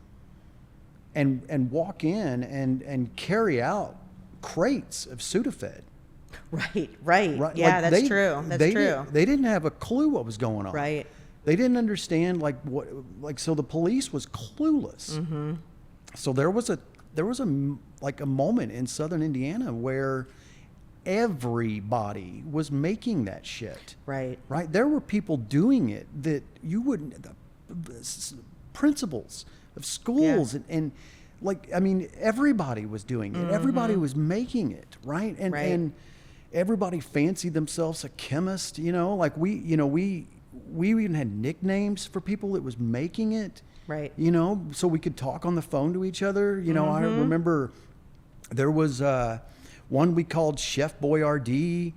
and walk in and carry out crates of Sudafed. Right. Yeah, that's true. That's true. They didn't have a clue what was going on. Right. They didn't understand so the police was clueless. So there was a moment in southern Indiana where everybody was making that shit. Right. Right. There were people doing it that you wouldn't, principals of schools and everybody was doing it. Everybody was making it. Right. And everybody fancied themselves a chemist, we even had nicknames for people that was making it. Right. So we could talk on the phone to each other. I remember there was, one we called Chef Boyardee.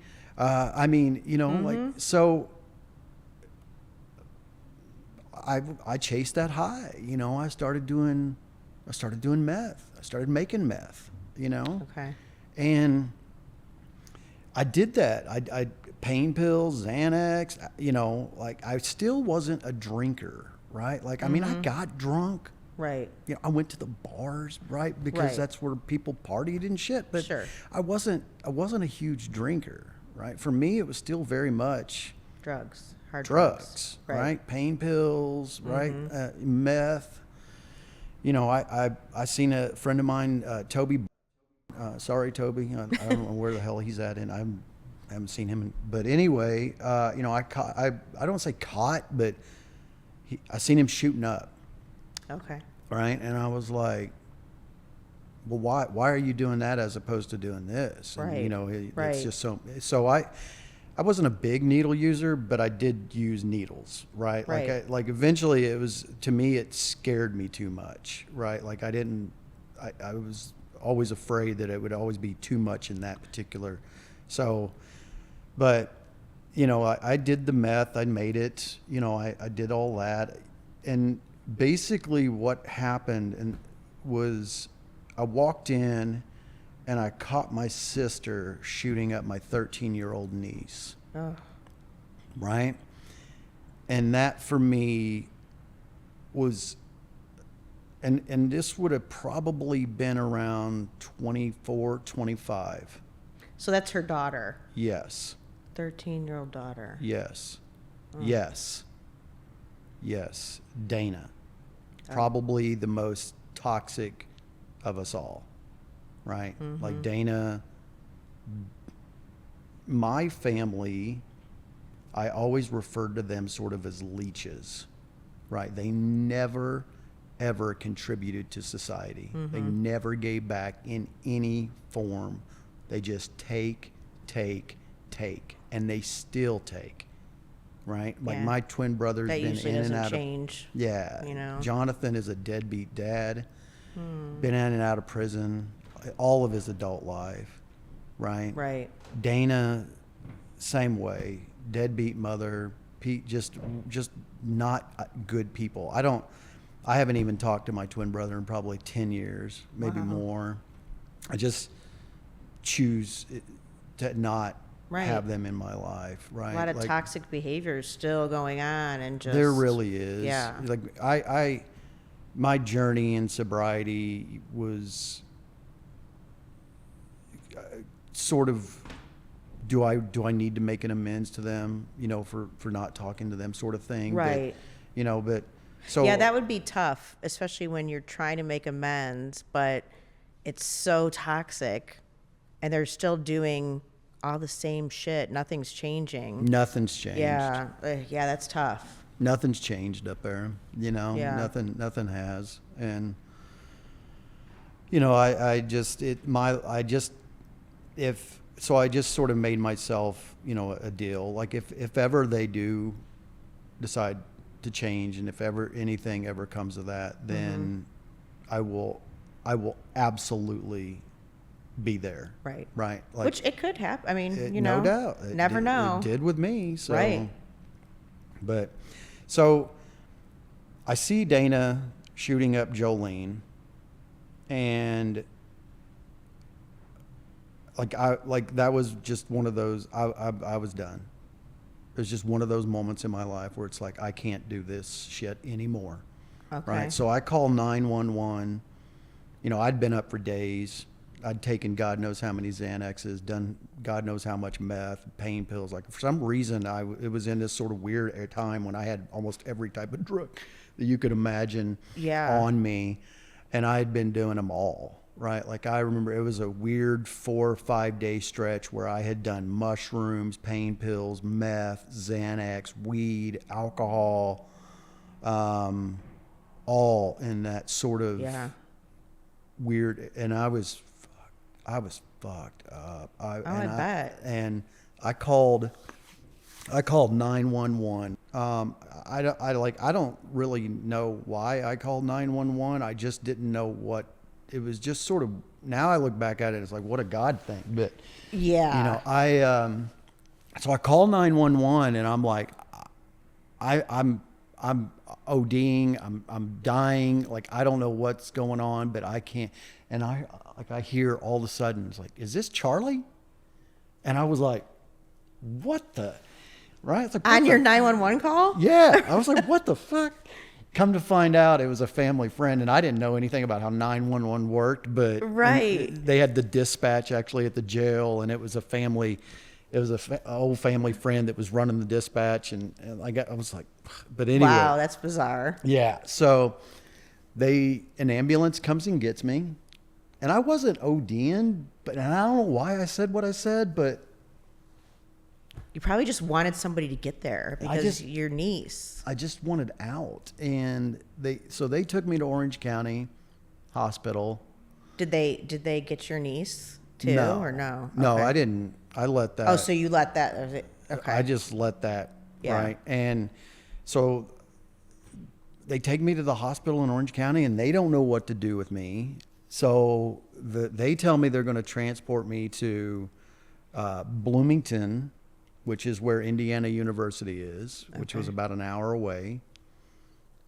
So I chased that high. I started doing meth. I started making meth. Okay. And I did that. I pain pills, Xanax. I still wasn't a drinker, right? I got drunk. Right. You know, I went to the bars, right? Because Right. that's where people partied and shit. But Sure. I wasn't a huge drinker, right? For me, it was still very much Drugs. Hard drugs, Right. right? Pain pills, right? Meth. You know, I seen a friend of mine, Toby. Sorry, Toby. I don't know where the hell he's at, and I haven't seen him. But anyway, you know, I don't say caught, but I seen him shooting up, Okay. right? And I was like, well, why are you doing that as opposed to doing this? And, Right. you know, it's Right. just so I wasn't a big needle user, but I did use needles, right? Right. Like eventually it was, to me, it scared me too much, right? Like I was always afraid that it would always be too much in that particular. So, but, you know, I did the meth, I made it, you know, I did all that. And basically what happened was I walked in and I caught my sister shooting up my 13-year-old niece. Oh. Right? And that for me was, and this would have probably been around 24, 25. So that's her daughter. Yes. 13-year-old daughter. Yes. Yes. Yes. Dana. Probably the most toxic of us all. Right? Like Dana, my family, I always referred to them sort of as leeches, right? They never, ever contributed to society. They never gave back in any form. They just take, and they still take, right? Like Yeah. my twin brother's That been usually in and doesn't out of, change. yeah. You know? Jonathan is a deadbeat dad, been in and out of prison all of his adult life, right? Right. Dana, same way, deadbeat mother. Pete, just not good people. I haven't even talked to my twin brother in probably 10 years, maybe Wow. more. I just choose to not Right. have them in my life, right? A lot of Like, toxic behaviors still going on, and just there really is. Yeah. Like my journey in sobriety was sort of, do I need to make an amends to them, you know, for not talking to them, sort of thing. Right. But, you know, but so Yeah, that would be tough, especially when you're trying to make amends, but it's so toxic, and they're still doing all the same shit. Nothing's changing. nothing's changed. Yeah, yeah, that's tough. Nothing's changed up there, you know. Yeah. Nothing has. And you know, I just sort of made myself, you know, a deal. Like if ever they do decide to change, and if ever anything ever comes of that, then I will absolutely be there. Right. Right. Like, Which it could happen. I mean, you know, no doubt. It never did- know. It did with me. So, Right. But so I see Dana shooting up Jolene, and like that was just one of those. I was done. It was just one of those moments in my life where it's like, I can't do this shit anymore. Okay. Right. So I called 911. You know, I'd been up for days. I'd taken God knows how many Xanaxes, done God knows how much meth, pain pills. Like for some reason, it was in this sort of weird time when I had almost every type of drug that you could imagine on me, and I had been doing them all. Right. Like I remember it was a weird 4 or 5 day stretch where I had done mushrooms, pain pills, meth, Xanax, weed, alcohol, all in that sort of weird. And I was fucked up. I bet. And I called 911. I don't really know why I called 911. I just didn't know what. It was just sort of, now I look back at it, it's like, what a God thing. But, Yeah. you know, so I call 911 and I'm like, I'm ODing, I'm dying. Like, I don't know what's going on, but I can't. And I hear all of a sudden, it's like, is this Charlie? And I was like, what the, right? It's like, On your 911 call? yeah. I was like, what the fuck? Come to find out, it was a family friend, and I didn't know anything about how 911 worked, but Right. they had the dispatch actually at the jail, and it was a family. It was old family friend that was running the dispatch, and I was like, but anyway. Wow, that's bizarre. Yeah. So an ambulance comes and gets me, and I wasn't ODing, but and I don't know why I said what I said, but You probably just wanted somebody to get there because your niece. I just wanted out, and they took me to Orange County Hospital. Did they get your niece too, or no? No, Okay. I didn't. I let that. Oh, so you let that? Okay. I just let that. Yeah. Right, and so they take me to the hospital in Orange County, and they don't know what to do with me. So they tell me they're going to transport me to Bloomington, which is where Indiana University is, which was about an hour away.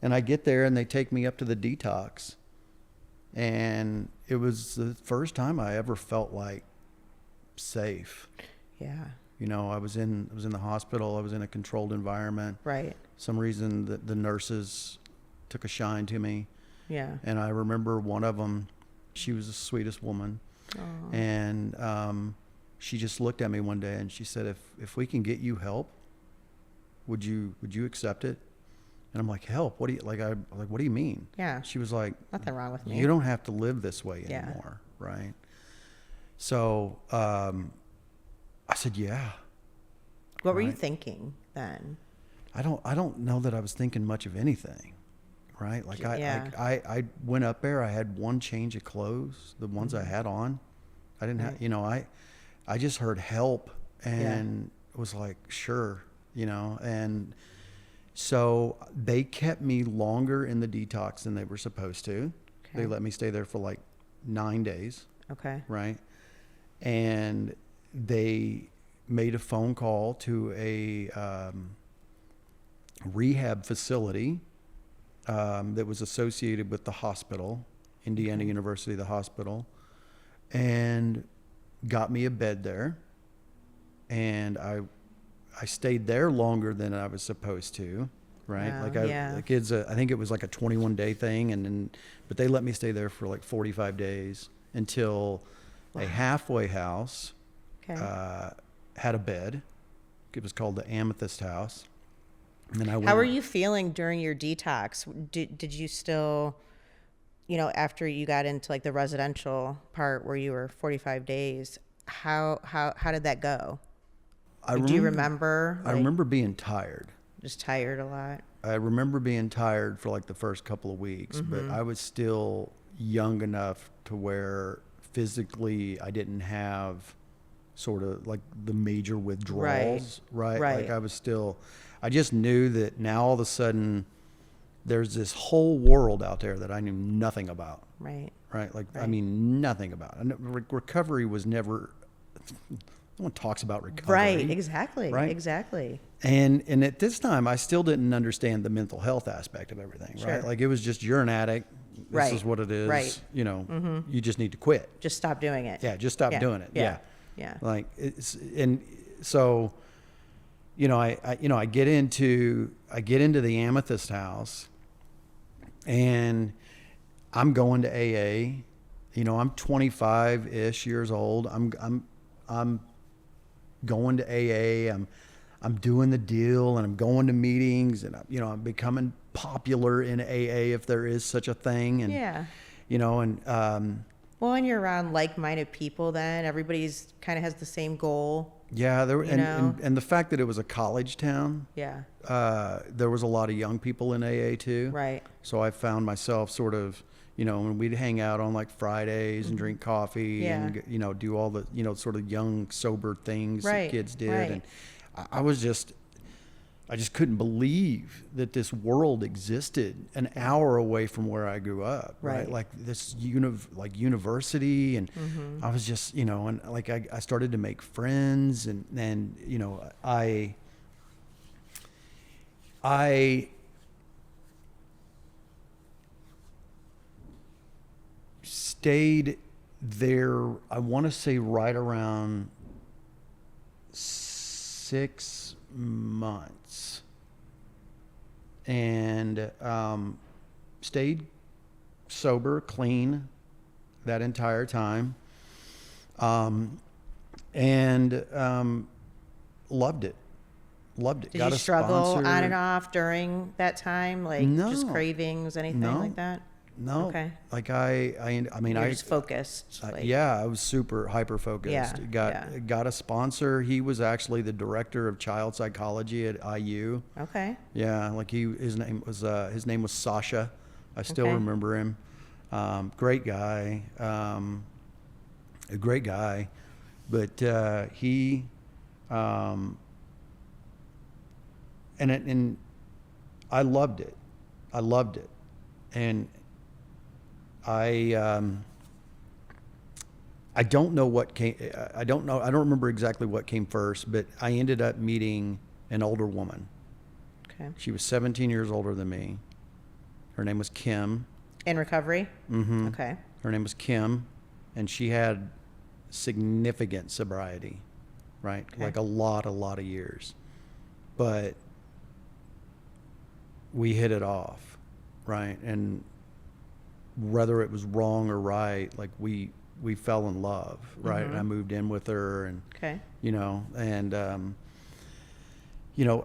And I get there, and they take me up to the detox. And it was the first time I ever felt like safe. Yeah. You know, I was in the hospital. I was in a controlled environment. Right. Some reason the nurses took a shine to me. Yeah. And I remember one of them, she was the sweetest woman. Aww. And she just looked at me one day and she said, if we can get you help, would you accept it? And I'm like, help? What do you mean? Yeah. She was like, Nothing wrong with me. you don't have to live this way Yeah. anymore. Right. So, I said, yeah. What were you thinking then? I don't know that I was thinking much of anything. Right. Like I went up there, I had one change of clothes, the ones I had on. I didn't have, I just heard help and was like, sure, and so they kept me longer in the detox than they were supposed to. Okay. They let me stay there for like 9 days. Okay. Right. And they made a phone call to a rehab facility that was associated with the hospital, Indiana University, the hospital, and got me a bed there. And I stayed there longer than I was supposed to, right? Wow, I think it was like a 21-day thing, but they let me stay there for like 45 days until a halfway house had a bed. It was called the Amethyst House. And then How were you feeling during your detox? Did you still, after you got into like the residential part where you were 45 days, how did that go? Do you remember? I remember being tired. Just tired a lot. I remember being tired for like the first couple of weeks, but I was still young enough to where physically I didn't have sort of like the major withdrawals, right? Like I just knew that now all of a sudden there's this whole world out there that I knew nothing about. Right. I mean, nothing about it. Recovery was never, no one talks about recovery. Right, exactly. Right. Exactly. And at this time, I still didn't understand the mental health aspect of everything, Sure. right? Like it was just, you're an addict. This is what it is. Right. You just need to quit. Just stop doing it. Yeah, just stop doing it. Yeah. Like so, I get into the Amethyst House, and I'm going to AA. I'm 25-ish years old. I'm going to AA. I'm doing the deal, and I'm going to meetings, and I'm becoming popular in AA if there is such a thing. And well, and you're around like-minded people then. Everybody's kind of has the same goal. Yeah, and the fact that it was a college town. Yeah. There was a lot of young people in AA too. Right. So I found myself sort of, when we'd hang out on like Fridays and drink coffee and, do all the, sort of young, sober things that kids did. Right. And I just couldn't believe that this world existed an hour away from where I grew up, right? Like this university, and I was just, and like I started to make friends, and I stayed there, I want to say right around 6 months. and stayed sober, clean that entire time, and loved it. Loved it. Did Got you a struggle sponsor. on and off during that time? Like just No. cravings, anything No. like that? No. Okay. Like I mean, You're just focused. Like, yeah, I was super hyper focused. Yeah, Got a sponsor. He was actually the director of child psychology at IU. Okay. Yeah, like his name was Sasha. I still Okay. remember him. Great guy. A great guy, but he and I loved it. I loved it, and I don't know what came. I don't know. I don't remember exactly what came first, but I ended up meeting an older woman. Okay. She was 17 years older than me. Her name was Kim. In recovery? Mm-hmm. Okay. Her name was Kim, and she had significant sobriety, right? Okay. Like a lot of years. But we hit it off, right? And whether it was wrong or right, like we fell in love, right? And I moved in with her, and Okay. and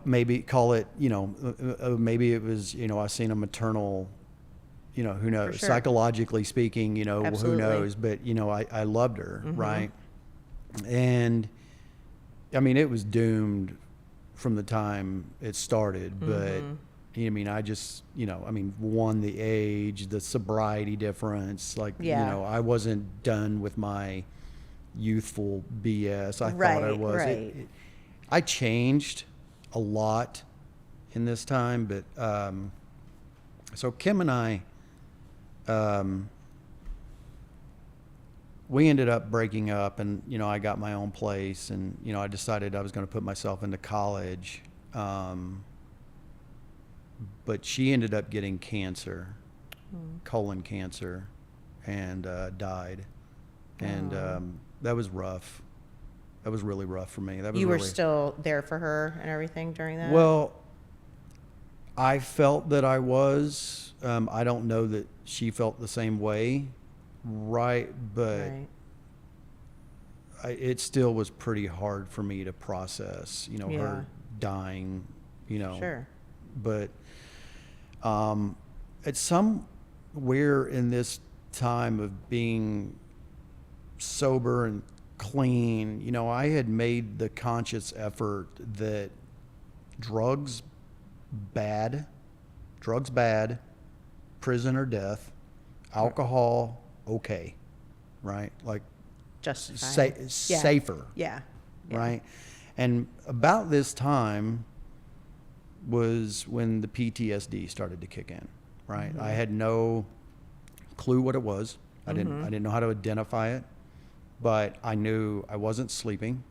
maybe call it, maybe it was, I seen a maternal, who knows, For sure. psychologically speaking, Absolutely. who knows, but I loved her, right? And I mean, it was doomed from the time it started, but I just, one, the age, the sobriety difference, like, Yeah. I wasn't done with my youthful BS. I thought I Right, was. right. I changed a lot in this time, but so Kim and I, we ended up breaking up, and I got my own place, and I decided I was going to put myself into college, but she ended up getting cancer, colon cancer, and died, and that was rough. That was really rough for me. That was You were really, still there for her and everything during that? well, I felt that I was. I don't know that she felt the same way, right? But Right. it still was pretty hard for me to process, Yeah. her dying, Sure. But at somewhere in this time of being sober and clean, I had made the conscious effort that drugs bad, prison or death, alcohol okay, right? Like Justified. Yeah. safer, Yeah. right? And about this time was when the PTSD started to kick in, right? I had no clue what it was. I didn't know how to identify it, but I knew I wasn't sleeping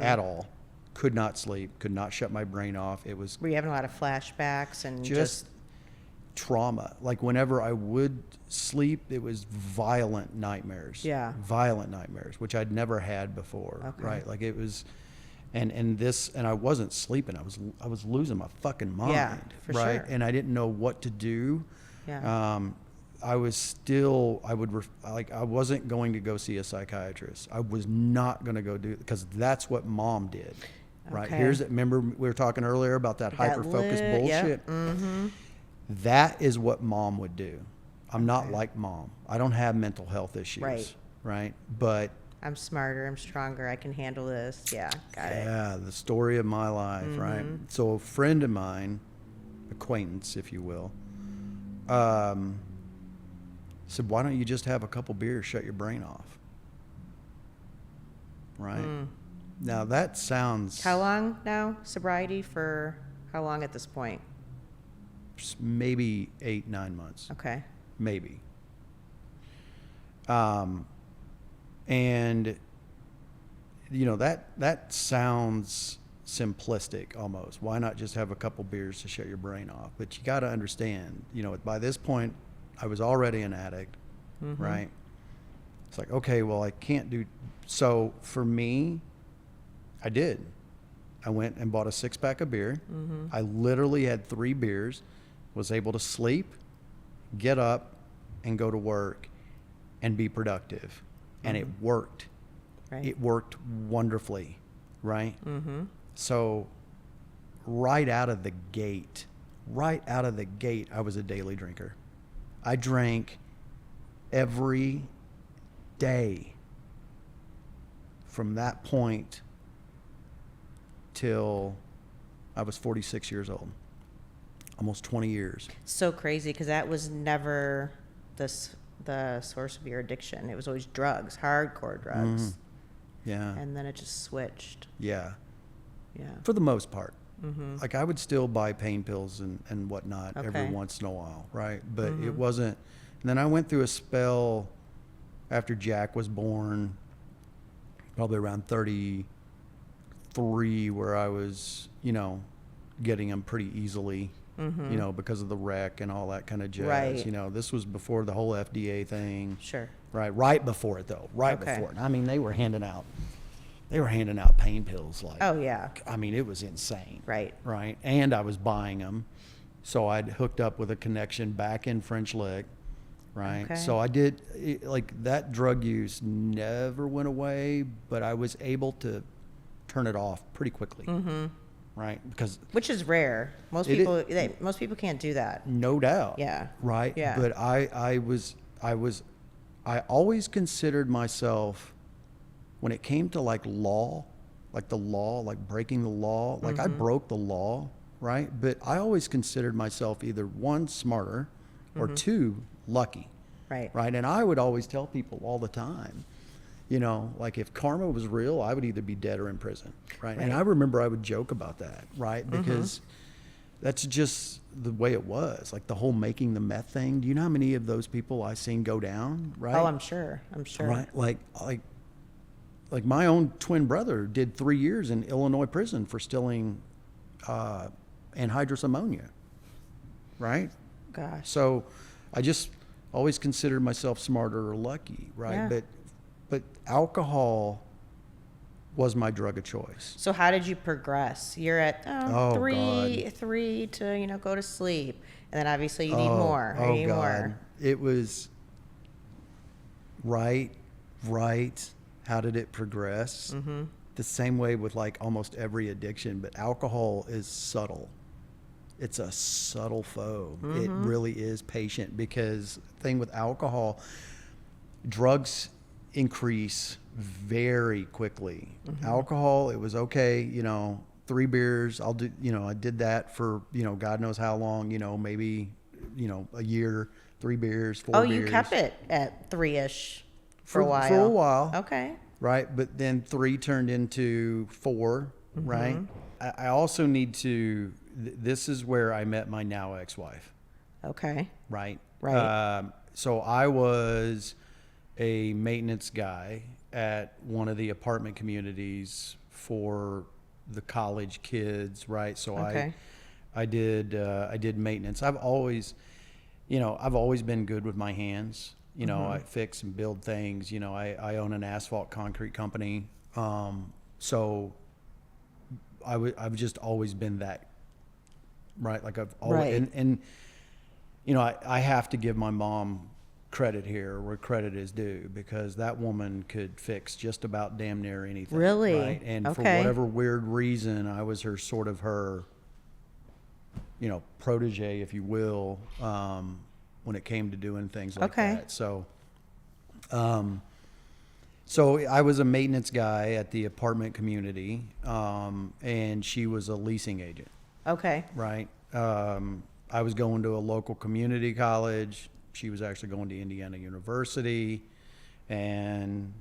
at all. Could not sleep, could not shut my brain off. It was Were you having a lot of flashbacks and just trauma. Like whenever I would sleep, it was violent nightmares. Yeah. Violent nightmares, which I'd never had before. Okay. Right. Like it was, and I wasn't sleeping. I was losing my fucking mind. Yeah, for right. sure. And I didn't know what to do. Yeah. I was still, I wasn't going to go see a psychiatrist. I was not going to go do it because that's what mom did. Right. Okay. Remember we were talking earlier about that hyper-focused bullshit? Mm-hmm. That is what mom would do. I'm not like mom. I don't have mental health issues. Right. Right. But I'm smarter. I'm stronger. I can handle this. Yeah. Got it. yeah, the story of my life. Right. So a friend of mine, acquaintance, if you will, said, why don't you just have a couple beers, shut your brain off? Right. Now that sounds How long now? Sobriety for how long at this point? maybe 8-9 months. Okay. Maybe. And that sounds simplistic almost. Why not just have a couple beers to shut your brain off? But you got to understand, by this point, I was already an addict, right? It's like, okay, well, I can't do. So for me, I did. I went and bought a 6-pack of beer. I literally had 3 beers, was able to sleep, get up, and go to work and be productive. And it worked. Right. It worked wonderfully, right? So right out of the gate, I was a daily drinker. I drank every day from that point till I was 46 years old. Almost 20 years. So crazy, because that was never the source of your addiction. It was always drugs, hardcore drugs. Yeah. And then it just switched. Yeah. Yeah. For the most part. Like I would still buy pain pills and whatnot every Okay. once in a while, right? But it wasn't. And then I went through a spell after Jack was born, probably around 33, where I was, getting him pretty easily, because of the wreck and all that kind of jazz. Right. This was before the whole FDA thing. Sure. Right before it though. Right Okay. before it. I mean, they were handing out pain pills like. Oh, yeah. I mean, it was insane. Right. Right. And I was buying them. So I'd hooked up with a connection back in French Lick. Right. Okay. So I did, like, that drug use never went away, but I was able to turn it off pretty quickly. Right. Because Which is rare. Most people can't do that. no doubt. Yeah. Right. Yeah. But I always considered myself, when it came to like the law, like breaking the law, like I broke the law, right? But I always considered myself either 1, smarter, or 2, lucky. Right. Right. And I would always tell people all the time, like if karma was real, I would either be dead or in prison. Right. And I remember I would joke about that, right? Because that's just the way it was. Like the whole making the meth thing. Do you know how many of those people I seen go down? Right. Oh, I'm sure. Right. Like my own twin brother did 3 years in Illinois prison for stealing anhydrous ammonia. Right. Gosh. So I just always considered myself smarter or lucky. Right. Yeah. But alcohol was my drug of choice. So how did you progress? You're at Oh, three to go to sleep, and then obviously you need more. You need more. It was right. How did it progress? The same way with like almost every addiction, but alcohol is subtle. It's a subtle foe. It really is patient, because the thing with alcohol, drugs increase very quickly. Alcohol, it was okay, 3 beers, I'll do, I did that for, God knows how long, maybe, a year, 3 beers, 4 beers. Oh, you kept it at 3-ish for a while. For a while. Okay. Right. But then 3 turned into 4, right? I also need to, this is where I met my now ex-wife. Okay. Right. Right. So I was a maintenance guy at one of the apartment communities for the college kids. Right. So Okay. I did maintenance. I've always been good with my hands. I fix and build things. I own an asphalt concrete company. So I've just always been that, right? Like I've always, Right. and I have to give my mom credit here where credit is due, because that woman could fix just about damn near anything. Really? Right? And for Okay. whatever weird reason, I was her protege, if you will, when it came to doing things like Okay. that. So I was a maintenance guy at the apartment community, and she was a leasing agent, Okay. right? I was going to a local community college. She was actually going to Indiana University, and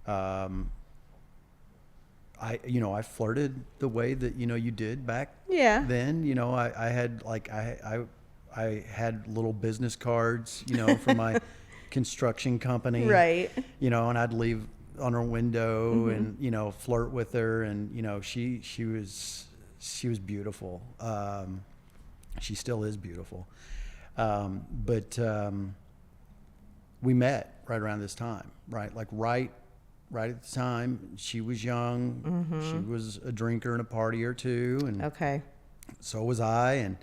I flirted the way that you did back Yeah. then. I had little business cards, for my construction company. Right. And I'd leave on her window and, flirt with her. And, she was beautiful. She still is beautiful. But we met right around this time, right? Like right right at the time. She was young. She was a drinker and a partier too, and Okay. so was I. And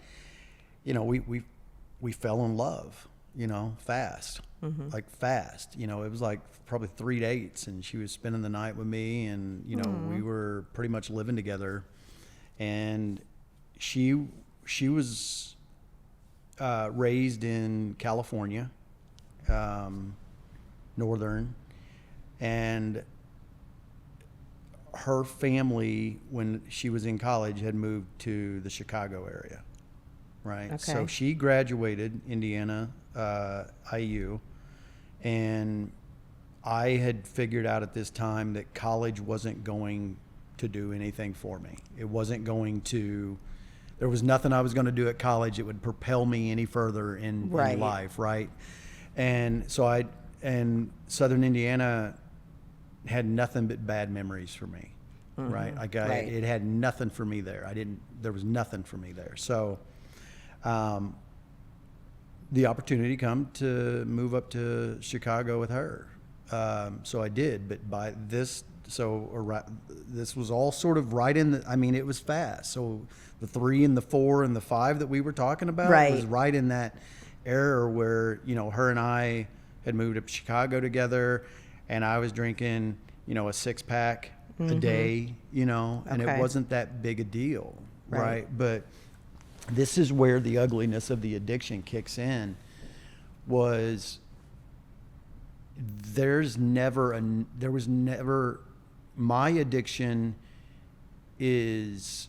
you know, we fell in love, you know, fast, like fast. You know, it was like probably 3 dates, and she was spending the night with me, and you know, we were pretty much living together. And she was raised in California, northern, and her family, when she was in college, had moved to the Chicago area, right? Okay. So she graduated Indiana IU, and I had figured out at this time that college wasn't going to do anything for me. It wasn't going to, there was nothing I was going to do at college that would propel me any further in life, right? And so and Southern Indiana had nothing but bad memories for me, right? Like it had nothing for me there. There was nothing for me there. So the opportunity come to move up to Chicago with her. So I did, but by this, this was all sort of right in the, I mean, it was fast. So the 3 and the 4 and the 5 that we were talking about was right in that era where, you know, her and I had moved up to Chicago together, and I was drinking, you know, a 6-pack a day, you know, and it wasn't that big a deal, right? But this is where the ugliness of the addiction kicks in. There was never, my addiction is,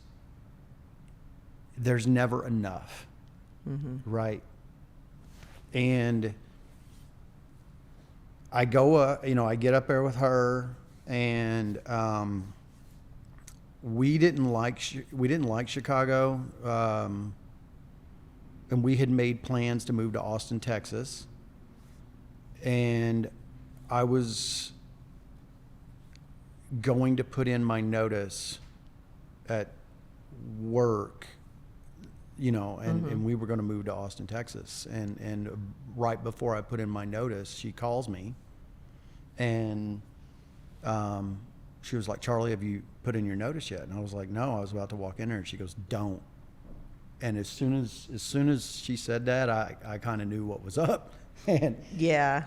there's never enough, right? And I go, you know, I get up there with her, and we didn't like Chicago, and we had made plans to move to Austin, Texas, and I was going to put in my notice at work, you know, and we were going to move to Austin, Texas. And right before I put in my notice, she calls me, and she was like, "Charlie, have you put in your notice yet?" And I was like, "No, I was about to walk in there." And she goes, "Don't." And as soon as she said that, I kind of knew what was up. And yeah,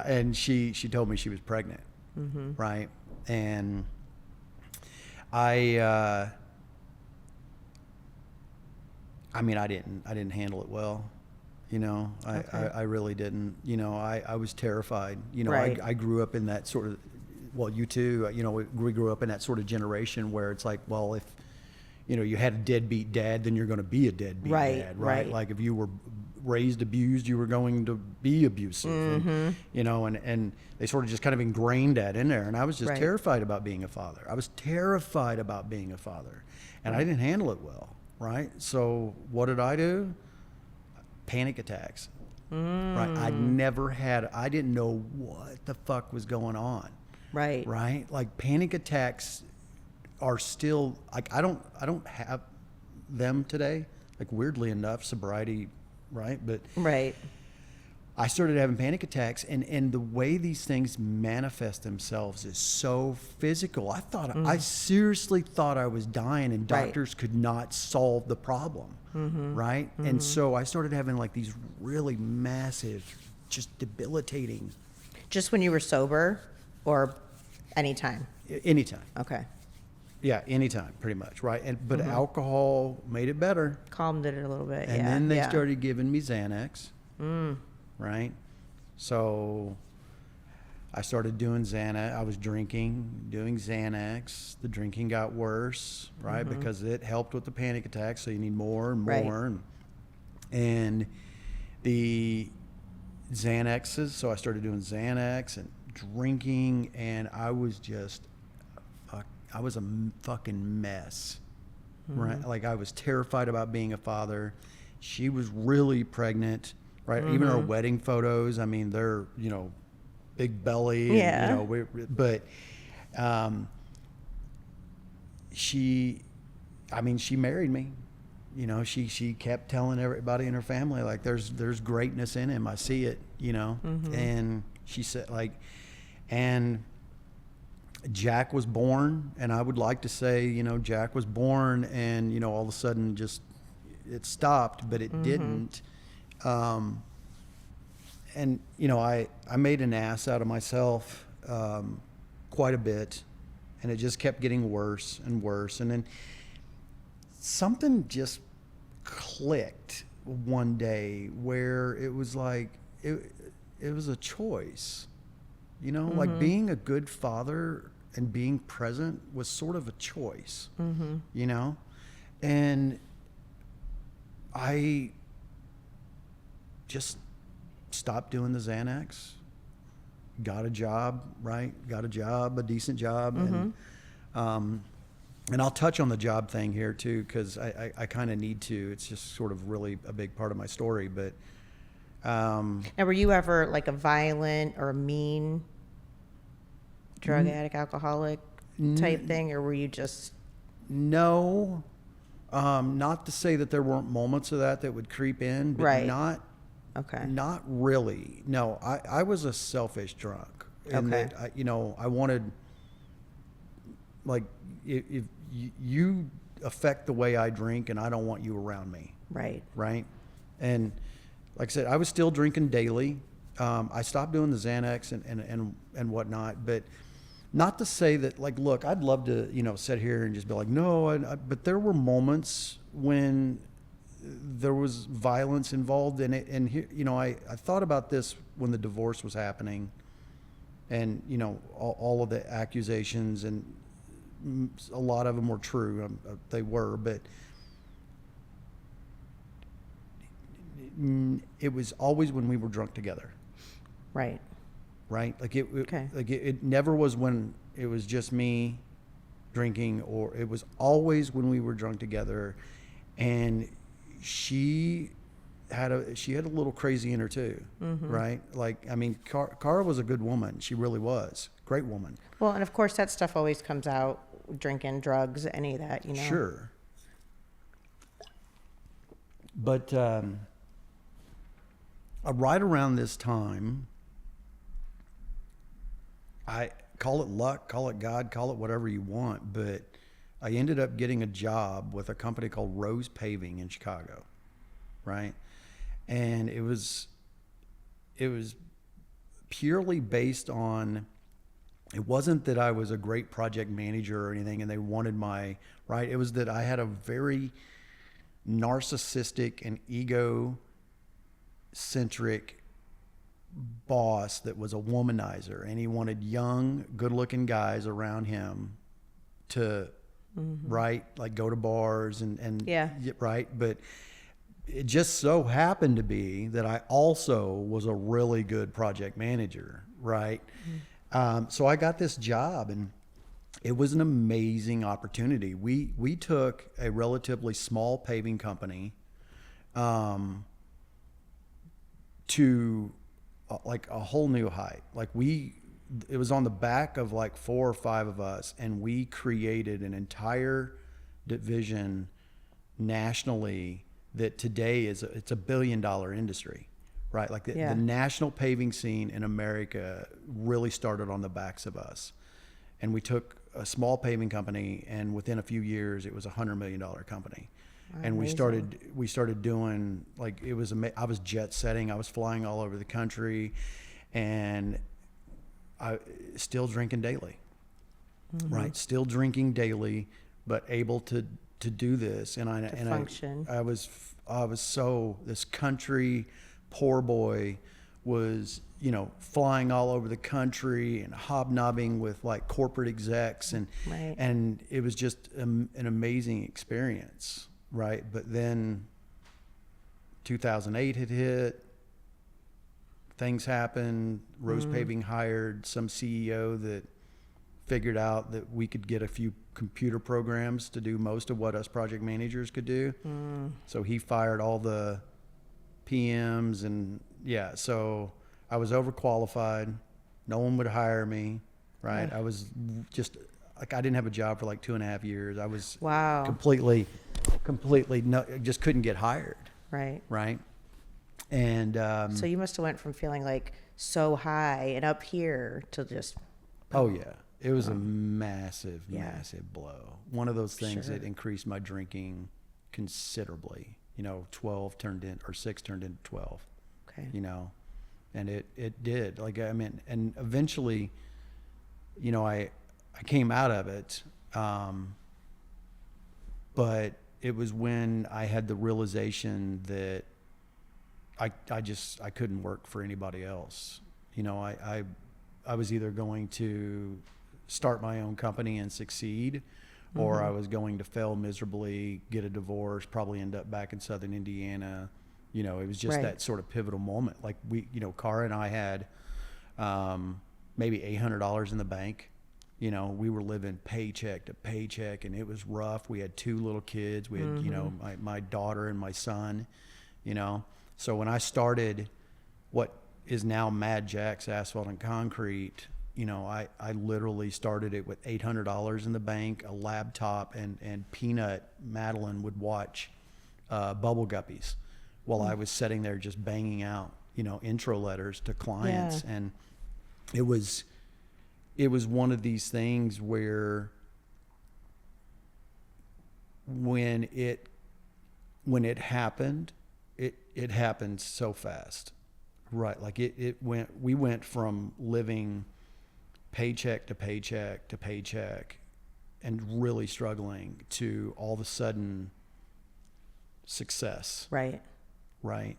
and she told me she was pregnant, right? And I mean, I didn't handle it well, you know. I really didn't. You know, I was terrified. You know, I grew up in that sort of, well, you too. You know, we grew up in that sort of generation where it's like, well, if you know you had a deadbeat dad, then you're going to be a deadbeat dad, right? Like if you were raised abused, you were going to be abusive, and, you know, and they sort of just kind of ingrained that in there. And I was just terrified about being a father. I was terrified about being a father, and I didn't handle it well, right? So what did I do? Panic attacks, right? I didn't know what the fuck was going on, right? Like panic attacks are still, like I don't have them today, like weirdly enough, sobriety, right? But I started having panic attacks, and the way these things manifest themselves is so physical. I seriously thought I was dying, and doctors could not solve the problem, right? And so I started having like these really massive, just debilitating. Just when you were sober, or anytime? Anytime. Okay. Yeah, anytime, pretty much, right? But alcohol made it better. Calmed it a little bit, and then they started giving me Xanax, right? So I started doing Xanax. I was drinking, doing Xanax. The drinking got worse, right? Because it helped with the panic attacks, so you need more and more. And the Xanaxes, so I started doing Xanax and drinking, and I was a fucking mess, right? Like I was terrified about being a father. She was really pregnant, right? Even our wedding photos, I mean, they're, you know, big belly, and, you know, but she married me. You know, she kept telling everybody in her family, like, there's greatness in him. I see it, you know? And she said, like, and Jack was born, and I would like to say, Jack was born, and all of a sudden just it stopped, but it didn't. And I made an ass out of myself quite a bit, and it just kept getting worse and worse. And then something just clicked one day where it was like it was a choice. Like being a good father and being present was sort of a choice, and I just stopped doing the Xanax, got a job, a decent job. And I'll touch on the job thing here too, because I kind of need to. It's just sort of really a big part of my story. But now, were you ever like a violent or a mean drug addict, alcoholic type thing, or were you just? No, not to say that there weren't moments of that would creep in, but Right. not really. No, I was a selfish drunk, and that I wanted, like, if you affect the way I drink, and I don't want you around me. Right. And like I said, I was still drinking daily. I stopped doing the Xanax and whatnot, but not to say that, like, look, I'd love to, sit here and just be like, no, but there were moments when there was violence involved in it. And here, I thought about this when the divorce was happening, and, all of the accusations, and a lot of them were true. They were, but it was always when we were drunk together. Right. Like it never was when it was just me drinking, or it was always when we were drunk together. And she had a little crazy in her too, right? Like, I mean, Cara was a good woman. She really was. Great woman. Well, and of course that stuff always comes out, drinking, drugs, any of that, Sure. But right around this time, I call it luck, call it God, call it whatever you want, but I ended up getting a job with a company called Rose Paving in Chicago, right? And it was purely based on, it wasn't that I was a great project manager or anything and they wanted right? It was that I had a very narcissistic and ego-centric boss that was a womanizer, and he wanted young, good-looking guys around him to right, like, go to bars and right. But it just so happened to be that I also was a really good project manager, right? So I got this job, and it was an amazing opportunity. We took a relatively small paving company to like a whole new height. Like, it was on the back of like 4 or 5 of us, and we created an entire division nationally that today it's a $1 billion industry, right? Like the national paving scene in America really started on the backs of us. And we took a small paving company, and within a few years it was a $100 million company. And we started doing, like, I was jet setting. I was flying all over the country, and I still drinking daily, right? Still drinking daily, but able to do this. And function. I was so, this country poor boy was, flying all over the country and hobnobbing with like corporate execs, and it was just an amazing experience. Right. But then 2008 had hit, things happened. Rose Paving hired some CEO that figured out that we could get a few computer programs to do most of what us project managers could do. So he fired all the PMs, and so I was overqualified. No one would hire me. Right. I was just like, I didn't have a job for like 2.5 years. I was completely no, just couldn't get hired. Right. And so you must have went from feeling like so high and up here to just oh yeah, It was a massive, Yeah. massive blow. One of those things Sure. that increased my drinking considerably. 12 turned in, or 6 turned into 12, Okay. and it did. Like, I mean, and eventually, I came out of it. But it was when I had the realization that I couldn't work for anybody else. I was either going to start my own company and succeed, or I was going to fail miserably, get a divorce, probably end up back in Southern Indiana. It was just Right. that sort of pivotal moment. Like Cara and I had maybe $800 in the bank. We were living paycheck to paycheck, and it was rough. We had 2 little kids. We had, my daughter and my son, So when I started what is now Mad Jack's Asphalt and Concrete, I literally started it with $800 in the bank, a laptop, and Peanut Madeline would watch Bubble Guppies while I was sitting there just banging out, intro letters to clients. Yeah. And it was one of these things where when it happened, it happened so fast, right? Like we went from living paycheck to paycheck to paycheck and really struggling to all of a sudden success. Right. Right.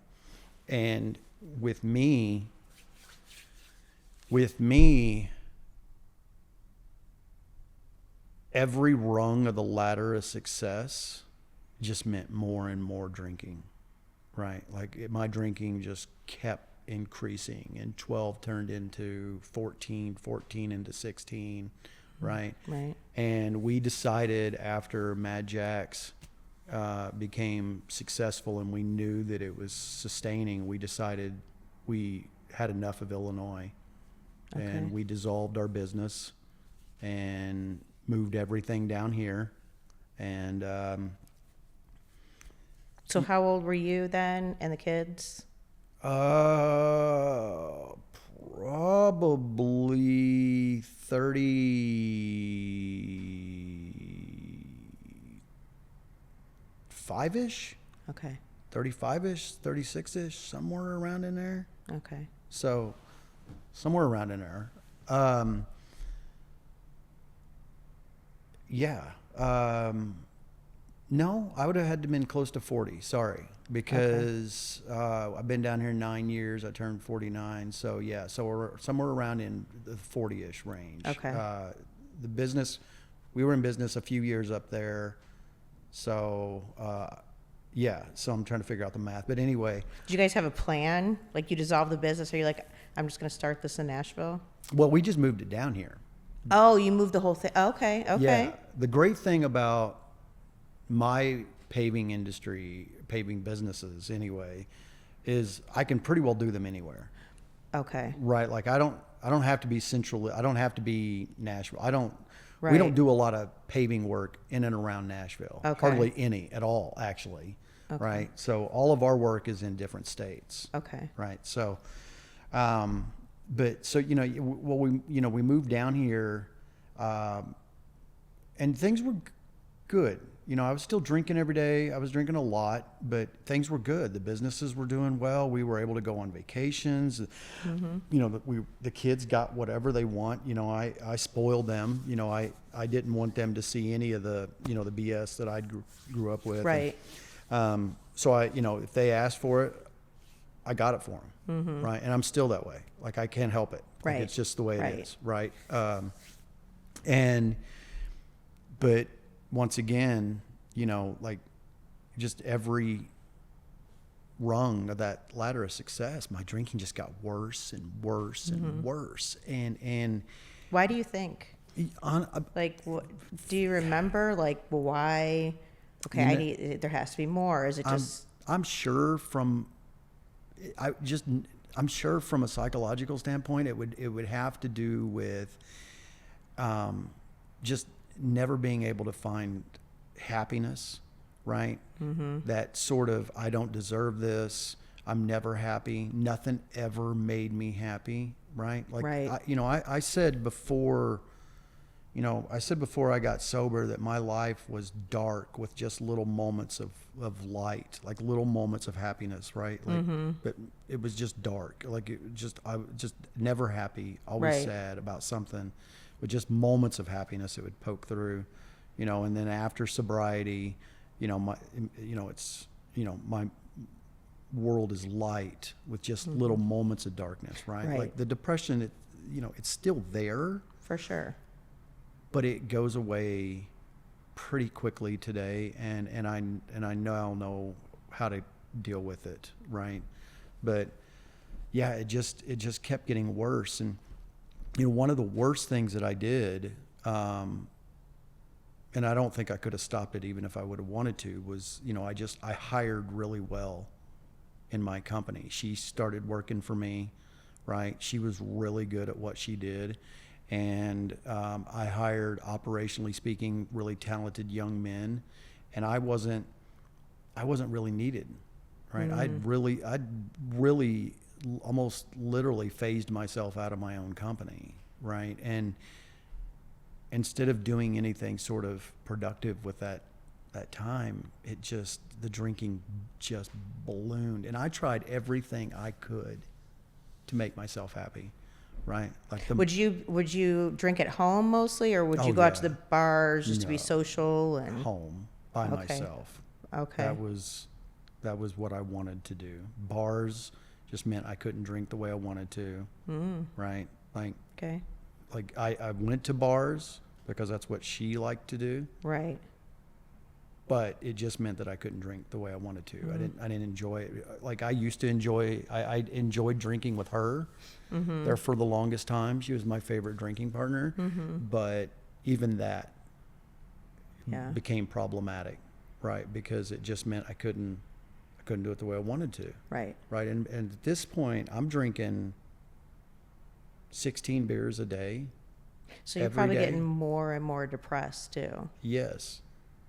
And with me, every rung of the ladder of success just meant more and more drinking, right? Like my drinking just kept increasing, and 12 turned into 14, 14 into 16, right? Right. And we decided after Mad Jack's became successful and we knew that it was sustaining, we decided we had enough of Illinois. Okay. And we dissolved our business and moved everything down here. And So how old were you then, and the kids? Probably 35-ish, Okay. 35-ish, 36-ish, somewhere around in there. Okay. So somewhere around in there. Yeah. No, I would have had to been close to 40. Sorry. Because I've been down here 9 years. I turned 49. So yeah, so we're somewhere around in the 40-ish range. Okay. The business, we were in business a few years up there. So yeah, so I'm trying to figure out the math. But anyway. Did you guys have a plan? Like, you dissolved the business, or you're like, I'm just going to start this in Nashville? Well, we just moved it down here. Oh, you moved the whole thing. Okay. Okay. Yeah. The great thing about my paving industry, paving businesses anyway, is I can pretty well do them anywhere. Okay. Right. Like I don't have to be central. I don't have to be Nashville. We Right. don't do a lot of paving work in and around Nashville. Okay. Hardly any at all, actually. Okay. Right. So all of our work is in different states. Okay. Right. So, but so, we moved down here, and things were good. I was still drinking every day. I was drinking a lot, but things were good. The businesses were doing well. We were able to go on vacations. Mm-hmm. The kids got whatever they want. I spoiled them. I didn't want them to see any of the, the BS that I grew up with. Right. And, so if they asked for it, I got it for them. Mm-hmm. Right. And I'm still that way. Like I can't help it. Right. Like, it's just the way Right. it is. Right. But once again, like just every rung of that ladder of success, my drinking just got worse and worse and Mm-hmm. worse. And Why do you think? Like, what, do you remember? Like, well, why? Okay, there has to be more. Is it just? I'm sure from a psychological standpoint, it would have to do with just never being able to find happiness, right? Mm-hmm. That sort of, I don't deserve this. I'm never happy. Nothing ever made me happy, right? Like, Right. I said before you know, I said before I got sober that my life was dark with just little moments of light, like little moments of happiness, right? Like, but it was just dark. Like I was just never happy, always Right. sad about something, with just moments of happiness that would poke through, you know. And then after sobriety, you know, my world is light with just little moments of darkness, right? Right. Like the depression, it's still there, For sure. but it goes away pretty quickly today, and I now know how to deal with it, right? But yeah, it just kept getting worse. And one of the worst things that I did, and I don't think I could have stopped it even if I would have wanted to, was I hired really well in my company. She started working for me, right? She was really good at what she did. And I hired, operationally speaking, really talented young men, and I wasn't really needed, right? I'd really almost literally phased myself out of my own company, right? And instead of doing anything sort of productive with that time, the drinking just ballooned, and I tried everything I could to make myself happy. Right. Like Would you drink at home mostly, or would you Oh, go out to yeah. the bars just to be No. social and? home by Okay. myself. Okay. That was what I wanted to do. Bars just meant I couldn't drink the way I wanted to. Right. Okay. Like I went to bars because that's what she liked to do, Right. but it just meant that I couldn't drink the way I wanted to. I didn't enjoy it. Like I used to enjoy, I enjoyed drinking with her there for the longest time. She was my favorite drinking partner, but even that Yeah. became problematic, right? Because it just meant I couldn't do it the way I wanted to. Right. Right. And at this point I'm drinking 16 beers a day. So you're every probably day. getting more and more depressed too. Yes.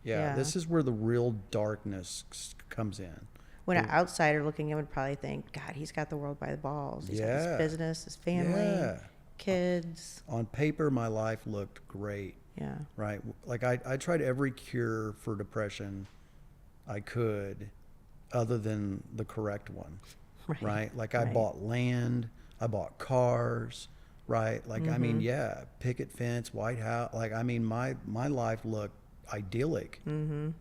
Yeah. Yeah. This is where the real darkness comes in. When an outsider looking in would probably think, God, he's got the world by the balls. He's got Yeah. his business, his family, Yeah. kids. On paper, my life looked great, Yeah. right? Like I tried every cure for depression I could, other than the correct one, right? Like I Right. bought land, I bought cars, right? Like, I mean, yeah, picket fence, White House. Like, I mean, my life looked idyllic, on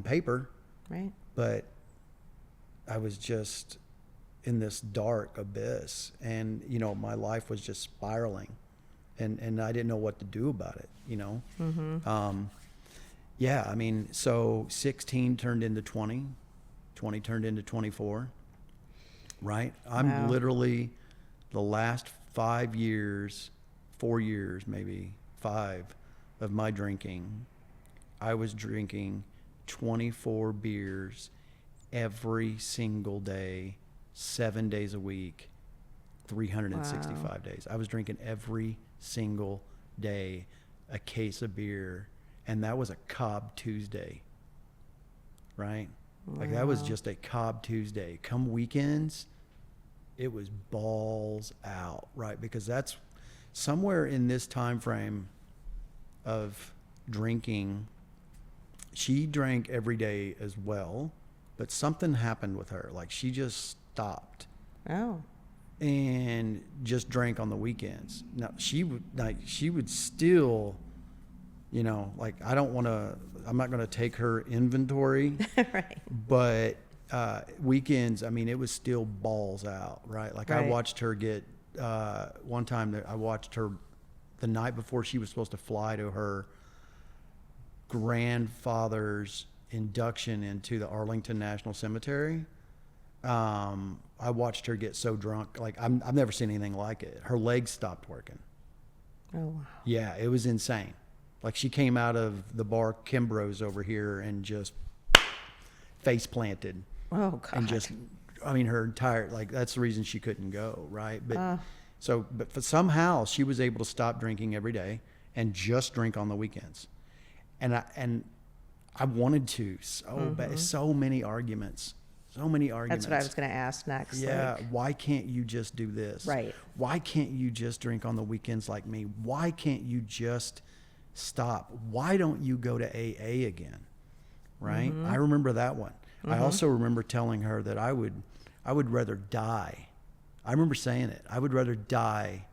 paper, Right. but I was just in this dark abyss, and my life was just spiraling, and I didn't know what to do about it. Yeah, I mean, so 16 turned into 20 turned into 24, right? I'm Wow. literally the last 4 years, maybe 5 of my drinking, I was drinking 24 beers every single day, 7 days a week, 365 days. I was drinking every single day a case of beer, and that was a Cobb Tuesday, right? Like that was just a Cobb Tuesday. Come weekends, it was balls out, right? Because that's somewhere in this time frame of drinking. She drank every day as well, but something happened with her. Like she just stopped Oh. and just drank on the weekends. Now she would still, like I'm not going to take her inventory, Right. but weekends, I mean, it was still balls out, right? Like I Right. watched her get, one time that I watched her the night before she was supposed to fly to her grandfather's induction into the Arlington National Cemetery. I watched her get so drunk. Like I've never seen anything like it. Her legs stopped working. Oh, wow. Yeah, it was insane. Like she came out of the bar Kimbrough's over here and just face planted. Oh, God. And just, I mean, her entire, like, that's the reason she couldn't go, right? But but somehow she was able to stop drinking every day and just drink on the weekends. And I wanted to so bad, so many arguments So many arguments. That's what I was going to ask next. Yeah. Like, Why can't you just do this? Right. Why can't you just drink on the weekends like me? Why can't you just stop? Why don't you go to AA again? Right. I remember that one. I also remember telling her that I would rather die. I remember saying it. I would rather die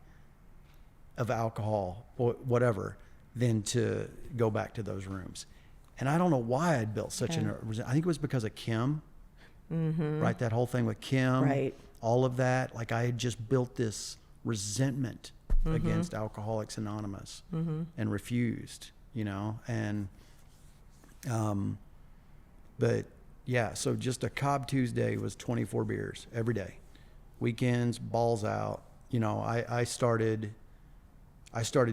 of alcohol or whatever than to go back to those rooms. And I don't know why I'd built such I think it was because of Kim, right? That whole thing with Kim, Right. all of that. Like I had just built this resentment against Alcoholics Anonymous and refused, and, but yeah, so just a Cobb Tuesday was 24 beers every day, weekends, balls out. I started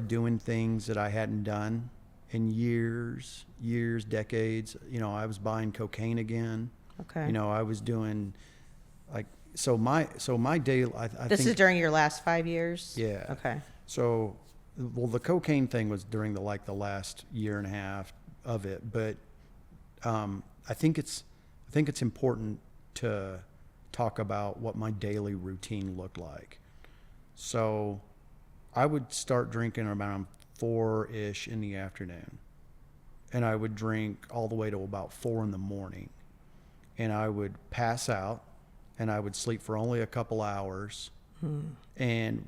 doing things that I hadn't done in years, decades. I was buying cocaine again. Okay. I was doing so my day, I this think, is during your last 5 years? yeah. Okay. So, well, the cocaine thing was during the last year and a half of it, but I think it's important to talk about what my daily routine looked like. So I would start drinking around 4-ish in the afternoon, and I would drink all the way to about 4 in the morning, and I would pass out, and I would sleep for only a couple hours. And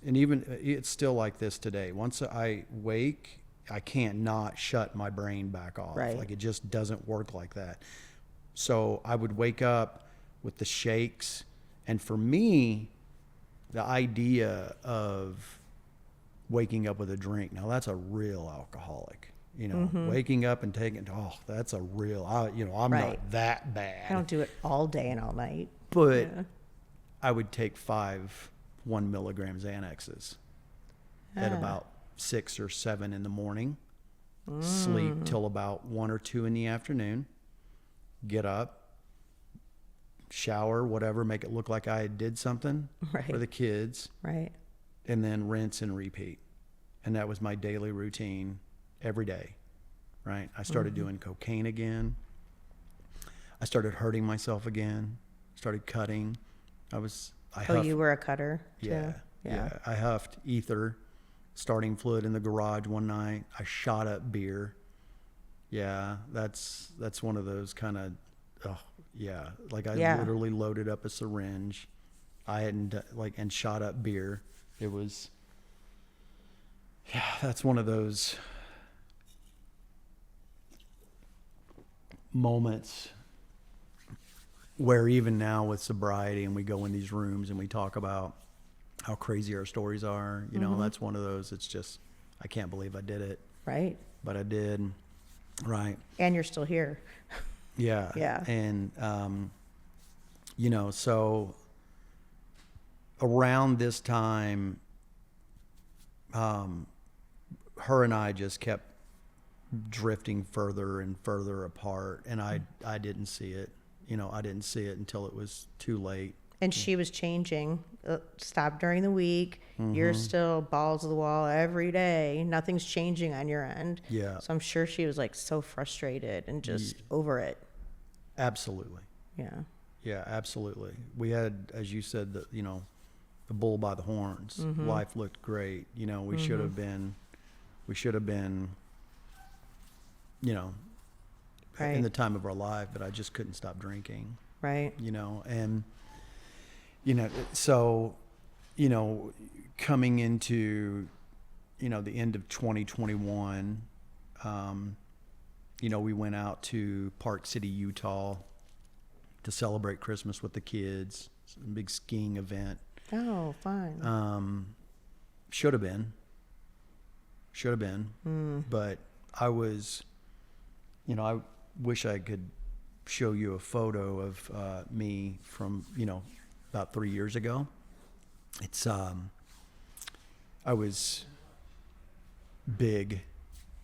even it's still like this today. Once I wake, I can't not shut my brain back off. Right. Like it just doesn't work like that. So I would wake up with the shakes. And for me, the idea of waking up with a drink, now that's a real alcoholic, waking up and taking, that's a real, I'm Right. not that bad. I don't do it all day and all night. But Yeah. I would take 5 1 milligram Xanaxes at about 6 or 7 in the morning, sleep till about 1 or 2 in the afternoon, get up, shower, whatever, make it look like I did something Right. for the kids, Right. and then rinse and repeat. And that was my daily routine every day, right? I started doing cocaine again. I started hurting myself again, started cutting. I huffed, You were a cutter too? yeah. I huffed ether, starting fluid in the garage one night. I shot up beer. Yeah, that's one of those kind of, like I literally loaded up a syringe. I hadn't and shot up beer. It was, that's one of those moments where even now with sobriety and we go in these rooms and we talk about how crazy our stories are, that's one of those, it's just, I can't believe I did it, Right. but I did. Right. And you're still here. Yeah. Yeah. And, so around this time, her and I just kept drifting further and further apart, and I didn't see it. I didn't see it until it was too late. And she was changing. Stop during the week. You're still balls to the wall every day. Nothing's changing on your end. Yeah. So I'm sure she was like so frustrated and just over it. Absolutely. Yeah. Yeah, absolutely. We had, as you said, the bull by the horns. Life looked great. We should have been, Right. in the time of our life, but I just couldn't stop drinking. Right. And, so, coming into, the end of 2021, we went out to Park City, Utah to celebrate Christmas with the kids. It's a big skiing event. Oh, fine. Should have been, but I was, I wish I could show you a photo of me from, about 3 years ago. It's, I was big,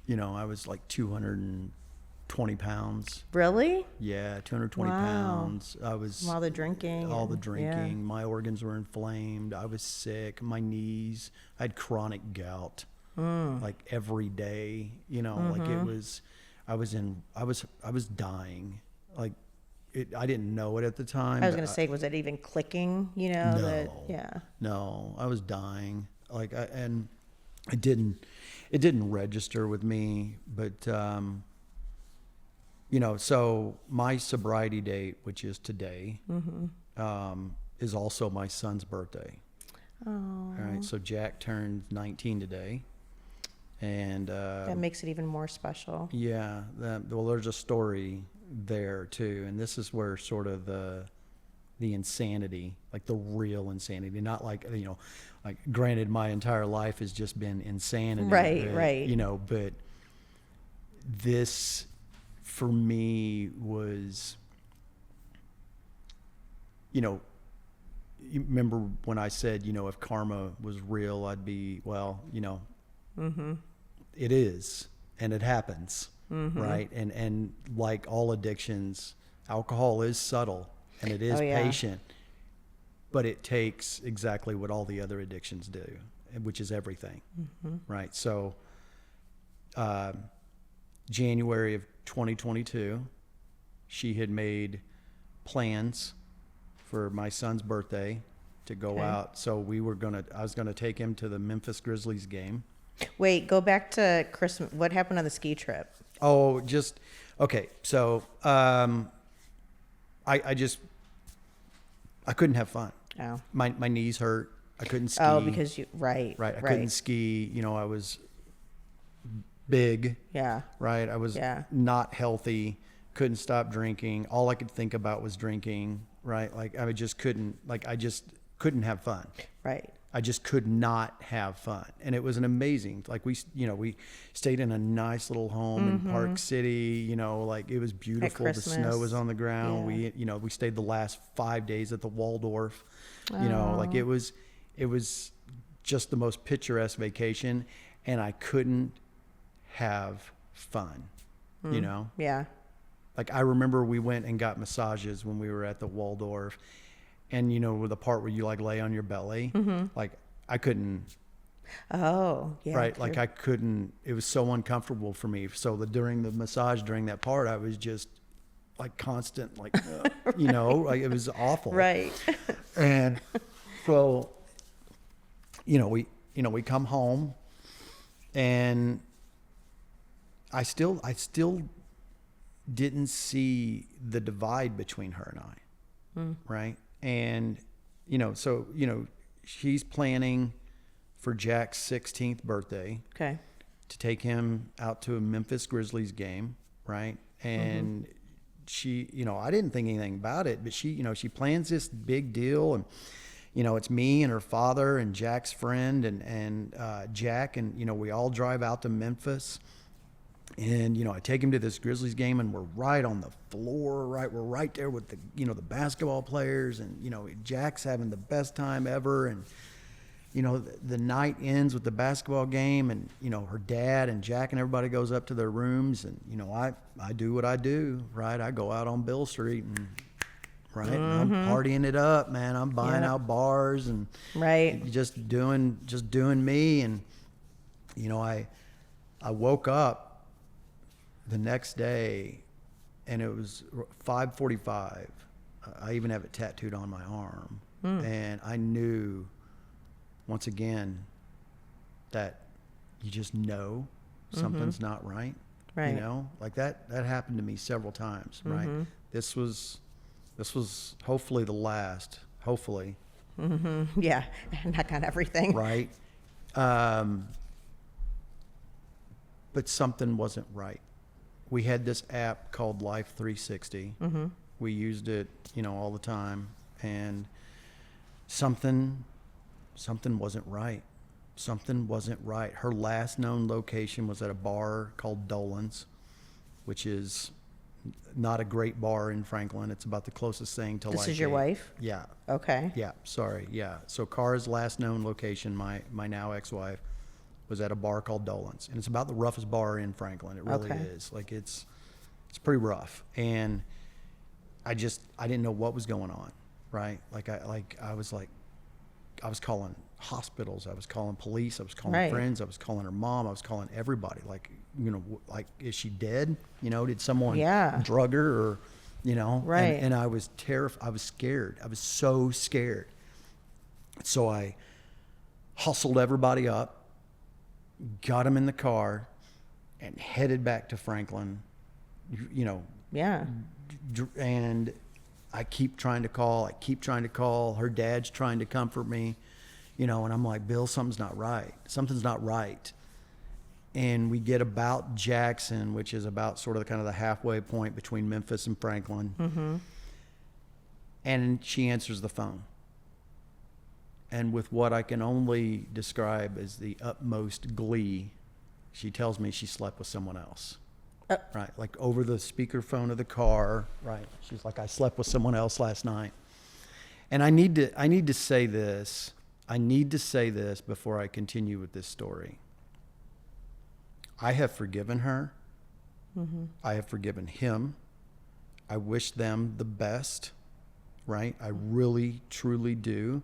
I was like 220 pounds. Really? Yeah, 220 Wow. pounds. I was All the drinking. all the and- drinking. My organs were inflamed. I was sick. My knees. I had chronic gout, like every day. Like it was. I was dying. Like I didn't know it at the time. I was but going to say, was it even clicking, you know, No. that, yeah. No, I was dying. And it didn't register with me, but, you know, so my sobriety date, which is today, is also my son's birthday. Oh, All right. So Jack turned 19 today. And, that makes it even more special. yeah, well, there's a story there too. And this is where sort of the insanity, like the real insanity, not like, you know, like granted my entire life has just been insanity. Right, but, right. You know, but this for me was, you know, you remember when I said, you know, if karma was real, I'd be, well, you know, it is, and it happens, right? And like all addictions, alcohol is subtle and it is patient, but it takes exactly what all the other addictions do, which is everything, right? So, January of 2022, she had made plans for my son's birthday to go out. So I was gonna take him to the Memphis Grizzlies game. Wait, go back to Christmas. What happened on the ski trip? Oh, okay. So, I couldn't have fun. Oh. My knees hurt. I couldn't ski. Oh, because right. I couldn't ski. You know, I was big. Yeah. Right. I was not healthy. Couldn't stop drinking. All I could think about was drinking. Right. Like I just couldn't have fun. Right. I just could not have fun. And it was an amazing, like we stayed in a nice little home in Park City, you know, like it was beautiful. The snow was on the ground. Yeah. We stayed the last 5 days at the Waldorf, you know, like it was just the most picturesque vacation, and I couldn't have fun, you know? Yeah. Like I remember we went and got massages when we were at the Waldorf. And, you know, with the part where you like lay on your belly, like I couldn't. Oh, yeah. Right. Like I couldn't, it was so uncomfortable for me. So during the massage, during that part, I was just like constant, like, you know, like it was awful. Right. And so, we come home and I still didn't see the divide between her and I. Right. And, so, she's planning for Jack's 16th birthday. Okay. To take him out to a Memphis Grizzlies game. Right. And she, I didn't think anything about it, but she plans this big deal, and, it's me and her father and Jack's friend and Jack, and, we all drive out to Memphis. And, I take him to this Grizzlies game, and we're right on the floor, right? We're right there with the, the basketball players, and, Jack's having the best time ever. And, the night ends with the basketball game, and, her dad and Jack and everybody goes up to their rooms, and, I do what I do, right? I go out on Bill Street and, right? And I'm partying it up, man. I'm buying out bars and just doing me. And, I woke up the next day, and it was 5:45. I even have it tattooed on my arm. And I knew, once again, that you just know something's not right. Right. Like that happened to me several times, right? This was hopefully the last, hopefully. Yeah. Knock on everything. Right. But something wasn't right. We had this app called Life 360. We used it, all the time, and something wasn't right. Something wasn't right. Her last known location was at a bar called Dolan's, which is not a great bar in Franklin. It's about the closest thing to This is your wife? Yeah. Okay. Yeah. Sorry. Yeah. So Cara's last known location, my now ex-wife, was at a bar called Dolan's, and it's about the roughest bar in Franklin. It really is. Like it's pretty rough, and I didn't know what was going on, right? I was calling hospitals, I was calling police, I was calling friends, I was calling her mom, I was calling everybody. Like, is she dead? Did someone drug her, or you know? Right. And I was terrified. I was scared. I was so scared. So I hustled everybody up, got them in the car, and headed back to Franklin, you know. Yeah. And I keep trying to call. Her dad's trying to comfort me, you know, and I'm like, Bill, something's not right. Something's not right. And we get about Jackson, which is about sort of kind of the halfway point between Memphis and Franklin. Mm-hmm. And she answers the phone. And with what I can only describe as the utmost glee, she tells me she slept with someone else. Right, like over the speakerphone of the car. Right, she's like, I slept with someone else last night. And I need to say this. I need to say this before I continue with this story. I have forgiven her. Mm-hmm. I have forgiven him. I wish them the best. Right, I really, truly do.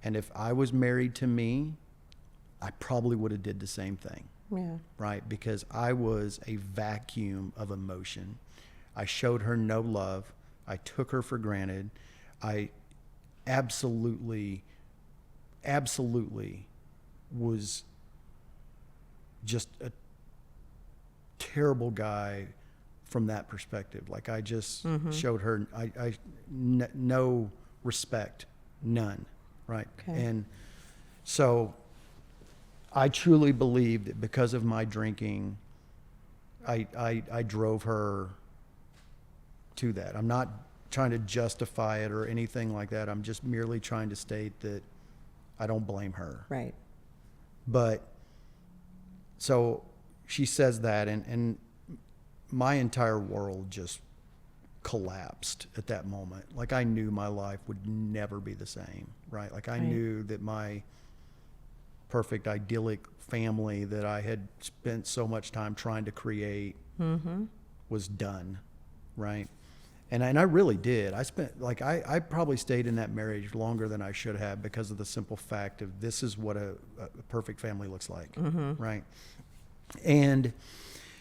And if I was married to me, I probably would have did the same thing. Yeah. Right, because I was a vacuum of emotion. I showed her no love. I took her for granted. I absolutely was just a terrible guy from that perspective. Like I just showed her no respect, none. Right. Okay. And so I truly believe that because of my drinking, I drove her to that. I'm not trying to justify it or anything like that. I'm just merely trying to state that I don't blame her. Right. But so she says that, and my entire world just collapsed at that moment. Like I knew my life would never be the same, right? Like I knew that my perfect idyllic family that I had spent so much time trying to create was done, right? And I really did. I spent, like, I probably stayed in that marriage longer than I should have because of the simple fact of this is what a perfect family looks like, right? And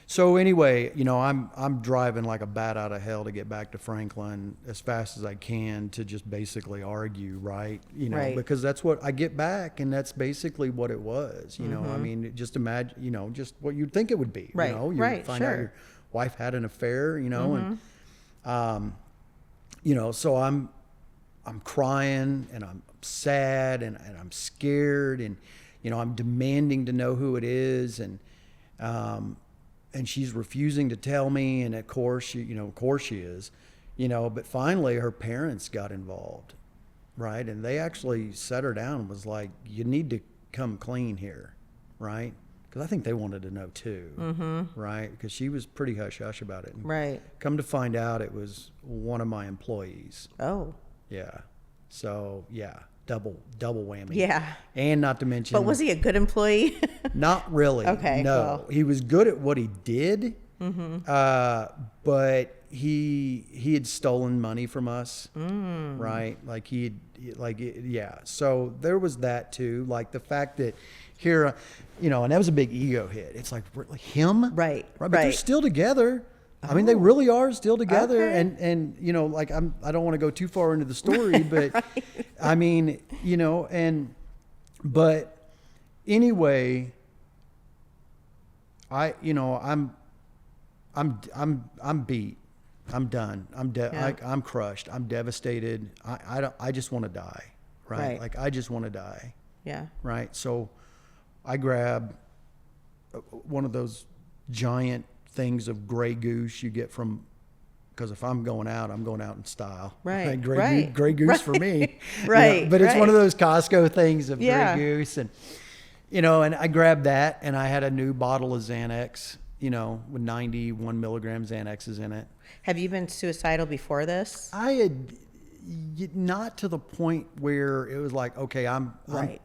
so anyway, you know, I'm driving like a bat out of hell to get back to Franklin as fast as I can to just basically argue, right? You know, because that's what I get back, and that's basically what it was. You know, I mean, just imagine, you know, just what you'd think it would be. Right. You know, you find out your wife had an affair, you know, and you know, so I'm crying and I'm sad and I'm scared and, you know, I'm demanding to know who it is, and she's refusing to tell me, and of course she is, you know, but finally her parents got involved, right? And they actually set her down and was like, you need to come clean here, right? Because I think they wanted to know too, right? Because she was pretty hush-hush about it. And right. Come to find out it was one of my employees. Oh. Yeah. So, yeah. Double whammy. Yeah. And not to mention. But was he a good employee? Not really. Okay. No. Well. He was good at what he did. But he had stolen money from us. Right? Like yeah. So there was that too. Like the fact that here, you know, and that was a big ego hit. It's like him. Right. But they're still together. I mean, they really are still together. Okay. And, you know, like I don't want to go too far into the story, but right. I mean, you know, but anyway, I'm beat. I'm done. I'm crushed. I'm devastated. I just want to die. Right. Like I just want to die. Yeah. Right. So I grab one of those giant things of Grey Goose you get from, because if I'm going out in style. Right. Grey Goose for me. Right. You know, but it's one of those Costco things of Yeah. Grey Goose, and you know, and I grabbed that, and I had a new bottle of Xanax, you know, with 91 milligrams Xanaxes in it. Have you been suicidal before this? I had not to the point where it was like, okay, I'm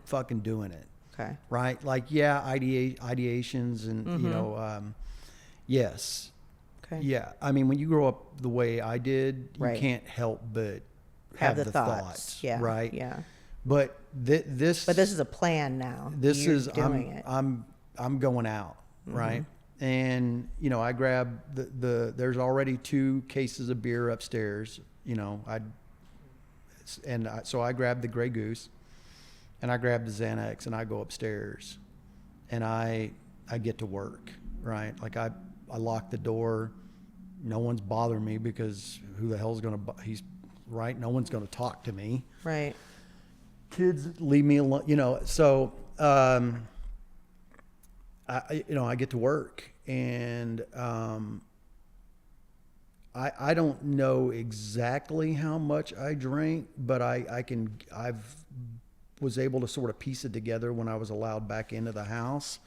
fucking doing it. Okay. Right. Like, yeah, ideations and, you know, yes. Okay. Yeah. I mean, when you grow up the way I did, you can't help but have the thoughts. Yeah. Right. Yeah. But this is a plan now. This You're is, doing it. I'm going out. Right. And, you know, I grabbed there's already 2 cases of beer upstairs, you know, so I grabbed the Grey Goose and I grabbed the Xanax and I go upstairs and I get to work, right? Like I lock the door. No one's bothering me because who the hell's he's right. No one's going to talk to me. Right. Kids leave me alone, you know, so, I get to work and I don't know exactly how much I drank, but I've was able to sort of piece it together when I was allowed back into the house.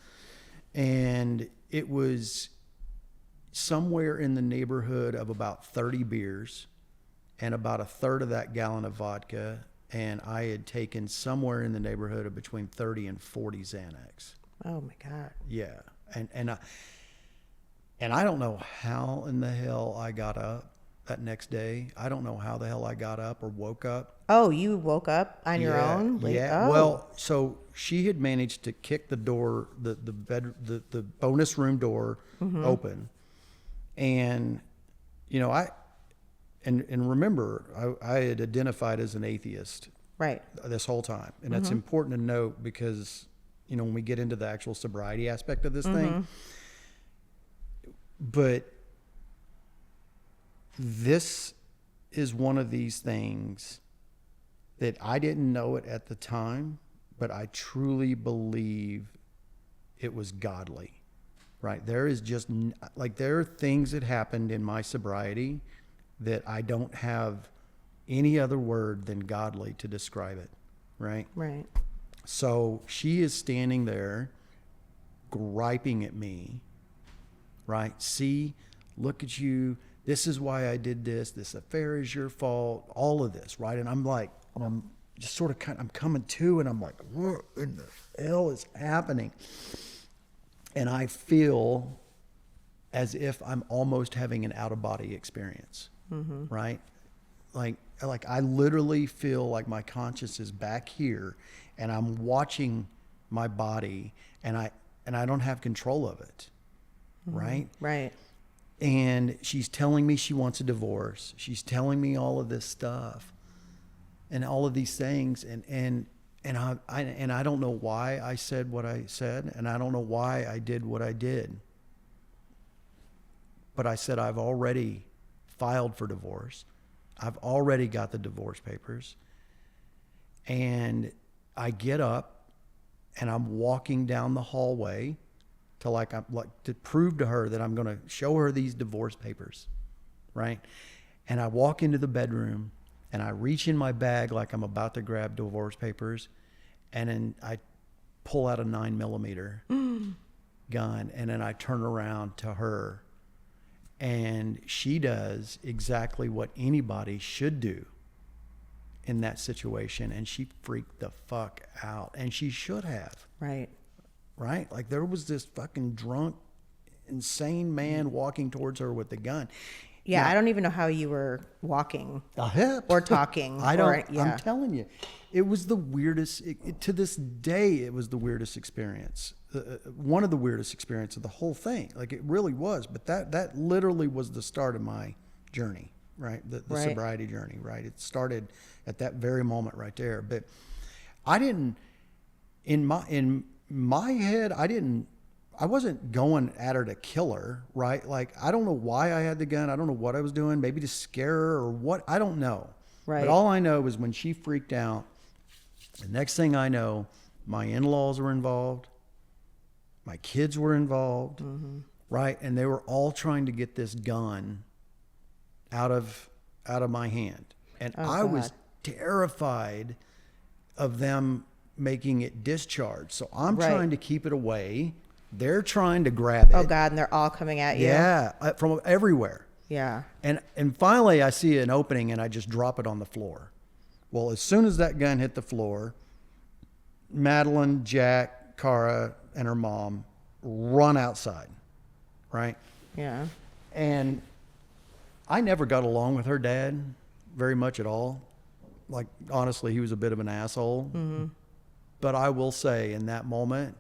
And it was somewhere in the neighborhood of about 30 beers and about a third of that gallon of vodka. And I had taken somewhere in the neighborhood of between 30 and 40 Xanax. Oh my God. Yeah. And I don't know how in the hell I got up that next day. I don't know how the hell I got up or woke up. Oh, you woke up on your own? Yeah. Oh. Well, so she had managed to kick the door, the bonus room door open. And, you know, and remember, I had identified as an atheist. Right. This whole time. And that's important to note because, you know, when we get into the actual sobriety aspect of this thing, but this is one of these things that I didn't know it at the time, but I truly believe it was godly, right? There is just like, there are things that happened in my sobriety that I don't have any other word than godly to describe it, right? Right. So she is standing there griping at me, right? See, look at you. This is why I did this. This affair is your fault. All of this, right? And I'm like, I'm just sort of I'm coming to, and I'm like, what in the hell is happening? And I feel as if I'm almost having an out-of-body experience, right? Like I literally feel like my conscience is back here, and I'm watching my body, and I don't have control of it, right? Right. And she's telling me she wants a divorce. She's telling me all of this stuff, and all of these things, and I don't know why I said what I said, and I don't know why I did what I did. But I said I've already filed for divorce. I've already got the divorce papers. And I get up and I'm walking down the hallway to prove to her that I'm going to show her these divorce papers, right? And I walk into the bedroom and I reach in my bag like I'm about to grab divorce papers, and then I pull out a 9mm gun, and then I turn around to her. And she does exactly what anybody should do in that situation. And she freaked the fuck out. And she should have. Right. Right? Like, there was this fucking drunk, insane man walking towards her with a gun. Yeah, Now, I don't even know how you were walking hip. or talking. I don't. Yeah. I'm telling you, it was the weirdest. To this day, it was the weirdest experience. One of the weirdest experiences of the whole thing. Like, it really was. But that literally was the start of my journey, right? The Right. sobriety journey, right? It started at that very moment right there. But I didn't. In my head, I wasn't going at her to kill her, right? Like, I don't know why I had the gun. I don't know what I was doing. Maybe to scare her or what. I don't know. Right. But all I know is when she freaked out, the next thing I know, my in-laws were involved. My kids were involved, right? And they were all trying to get this gun out of my hand. And I was terrified of them making it discharge. So I'm Right. trying to keep it away. They're trying to grab it. Oh God, and they're all coming at you. Yeah, from everywhere. Yeah. And finally I see an opening and I just drop it on the floor. Well, as soon as that gun hit the floor, Madeline, Jack, Cara, and her mom run outside, right? Yeah. And I never got along with her dad very much at all. Like, honestly, he was a bit of an asshole. But I will say, in that moment,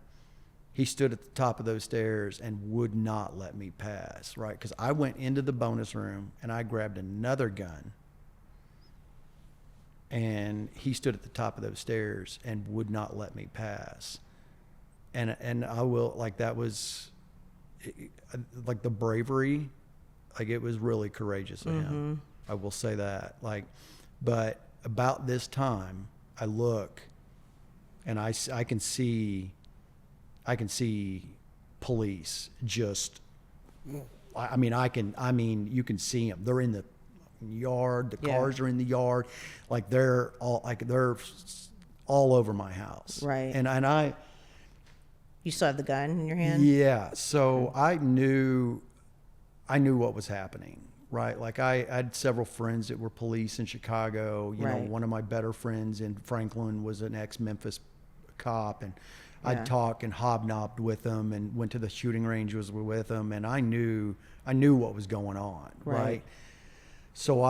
he stood at the top of those stairs and would not let me pass, right? Because I went into the bonus room and I grabbed another gun, and he stood at the top of those stairs and would not let me pass. And I will, like, that was like the bravery, like it was really courageous of him. I will say that. Like, but about this time, I look and I can see police just, I mean, you can see them. They're in the yard. The cars are in the yard. Like they're all over my house. Right. And I, You still have the gun in your hand? yeah. So I knew what was happening. Right. Like I had several friends that were police in Chicago. You know, one of my better friends in Franklin was an ex-Memphis cop, and I'd talk and hobnobbed with them and went to the shooting ranges with them. And I knew what was going on. Right. So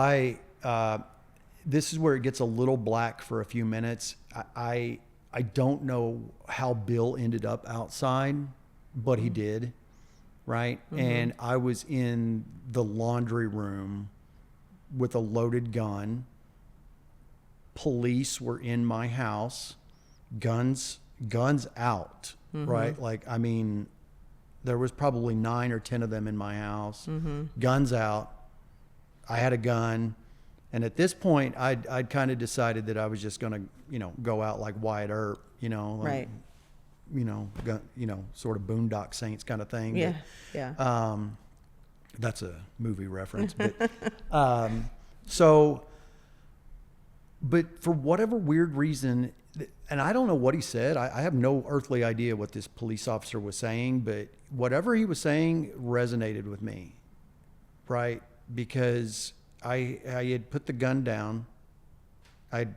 this is where it gets a little black for a few minutes. I don't know how Bill ended up outside, but he did. Right. And I was in the laundry room with a loaded gun. Police were in my house, guns out. Right. Like, I mean, there was probably 9 or 10 of them in my house, guns out. I had a gun. And at this point I'd kind of decided that I was just going to, go out like Wyatt Earp, like, sort of Boondock Saints kind of thing. Yeah. That's a movie reference. But, but for whatever weird reason, and I don't know what he said. I have no earthly idea what this police officer was saying, but whatever he was saying resonated with me. Right. Because I had put the gun down. They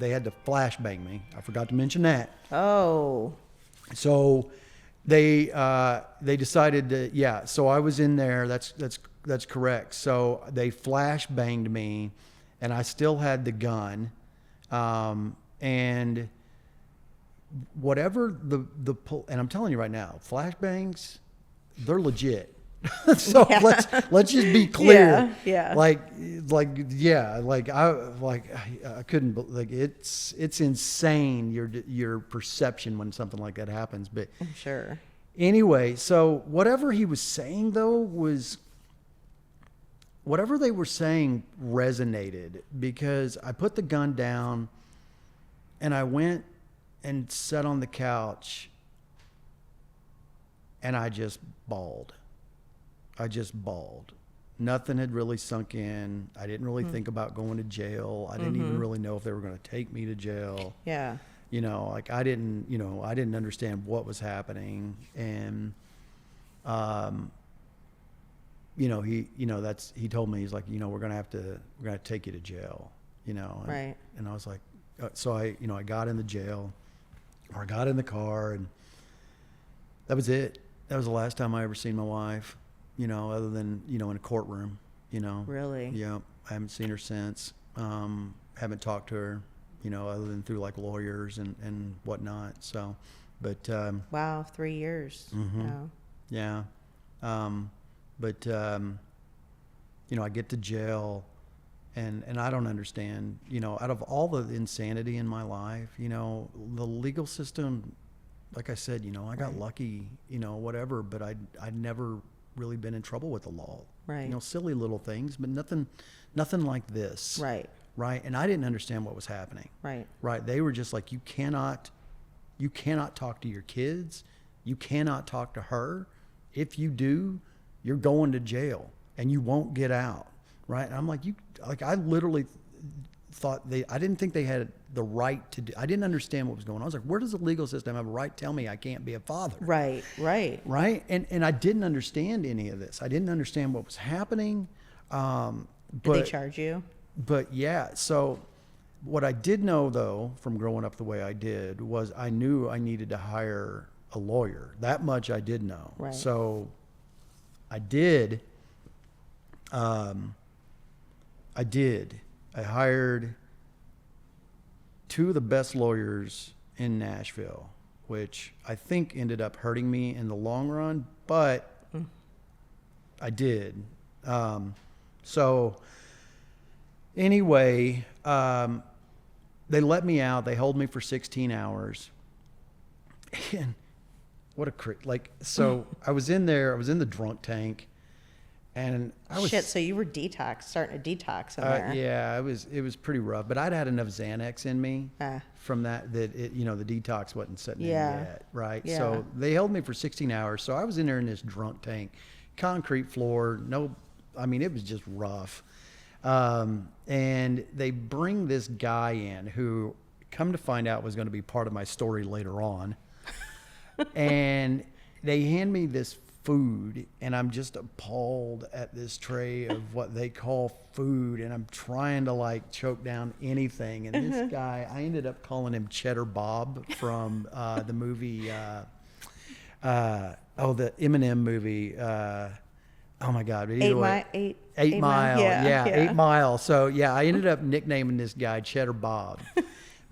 had to flashbang me. I forgot to mention that. Oh. So they decided to, so I was in there. That's correct. So they flashbanged me, and I still had the gun. And whatever and I'm telling you right now, flashbangs, they're legit. So let's just be clear. I couldn't, like, it's insane your perception when something like that happens. But I'm sure. Anyway, so whatever he was saying though whatever they were saying resonated, because I put the gun down and I went and sat on the couch and I just bawled. Nothing had really sunk in. I didn't really think about going to jail. I didn't even really know if they were going to take me to jail. Yeah. Like I didn't understand what was happening. And, he told me, he's like, we're going to take you to jail, Right. And I was like, so I got in the jail, or I got in the car, and that was it. That was the last time I ever seen my wife. Other than, in a courtroom, Really? Yeah. I haven't seen her since. Haven't talked to her, other than through like lawyers and whatnot. So, but, wow, 3 years. Wow. Yeah. But, I get to jail and I don't understand, out of all the insanity in my life, the legal system, like I said, I got lucky, whatever, but I'd never really been in trouble with the law. Right. Silly little things, but nothing like this. Right. Right. And I didn't understand what was happening. Right. Right. They were just like, you cannot talk to your kids. You cannot talk to her. If you do, you're going to jail and you won't get out. Right. And I'm like, I literally thought I didn't think they had the right to do. I didn't understand what was going on. I was like, where does the legal system have a right to tell me I can't be a father? Right. And I didn't understand any of this. I didn't understand what was happening. Did they charge you? But yeah, so what I did know though, from growing up the way I did, was I knew I needed to hire a lawyer. That much I did know. Right. So I did. I hired 2 of the best lawyers in Nashville, which I think ended up hurting me in the long run, but I did. So anyway, they let me out. They hold me for 16 hours. And what a so I was in there. I was in the drunk tank, and I was Shit, so you were starting to detox in there. yeah, it was pretty rough. But I'd had enough Xanax in me from that it, you know, the detox wasn't setting in yet, right? Yeah. So they held me for 16 hours. So I was in there in this drunk tank, concrete floor. No, I mean it was just rough. And they bring this guy in who, come to find out, was going to be part of my story later on. And they hand me this food, and I'm just appalled at this tray of what they call food, and I'm trying to like choke down anything. And this guy, I ended up calling him Cheddar Bob from the movie, the Eminem movie. Oh my God! But 8 Mile. Yeah, 8 Mile. So yeah, I ended up nicknaming this guy Cheddar Bob.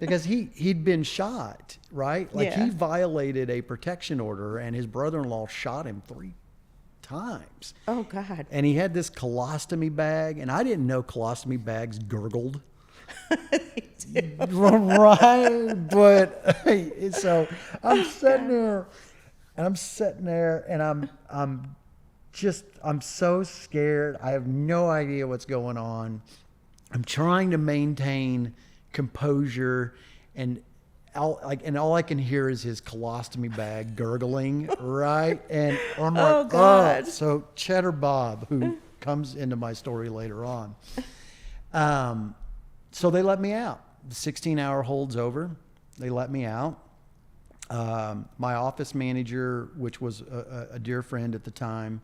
Because he'd been shot, right? Like he violated a protection order, and his brother-in-law shot him 3 times. Oh God! And he had this colostomy bag, and I didn't know colostomy bags gurgled. Right, but so I'm sitting there, and I'm so scared. I have no idea what's going on. I'm trying to maintain composure, and all I can hear is his colostomy bag gurgling, right? And I'm like, oh God. So Cheddar Bob, who comes into my story later on, so they let me out. The 16-hour hold's over. They let me out. My office manager, which was a dear friend at the time,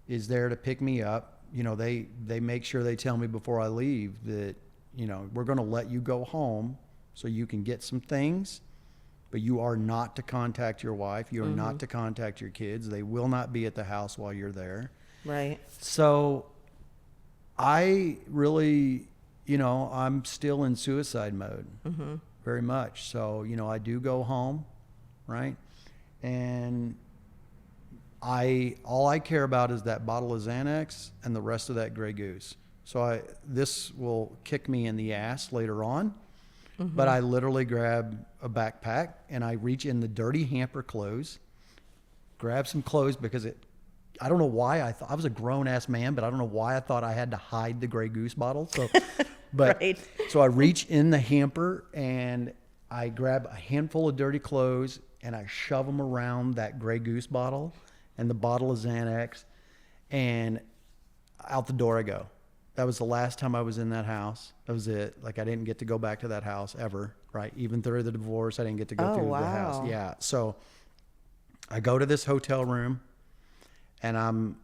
is there to pick me up. You know, they make sure they tell me before I leave that, you know, we're going to let you go home so you can get some things, but you are not to contact your wife. You are not to contact your kids. They will not be at the house while you're there. Right. So I really, you know, I'm still in suicide mode, very much. So, you know, I do go home, right? And all I care about is that bottle of Xanax and the rest of that Grey Goose. So this will kick me in the ass later on, but I literally grab a backpack and I reach in the dirty hamper clothes, grab some clothes because I don't know why I thought I was a grown ass man, but I don't know why I thought I had to hide the Grey Goose bottle. So, but Right. So I reach in the hamper and I grab a handful of dirty clothes and I shove them around that Grey Goose bottle and the bottle of Xanax, and out the door I go. That was the last time I was in that house. That was it. Like I didn't get to go back to that house ever, right? Even through the divorce, I didn't get to go through the house. Yeah. So I go to this hotel room, and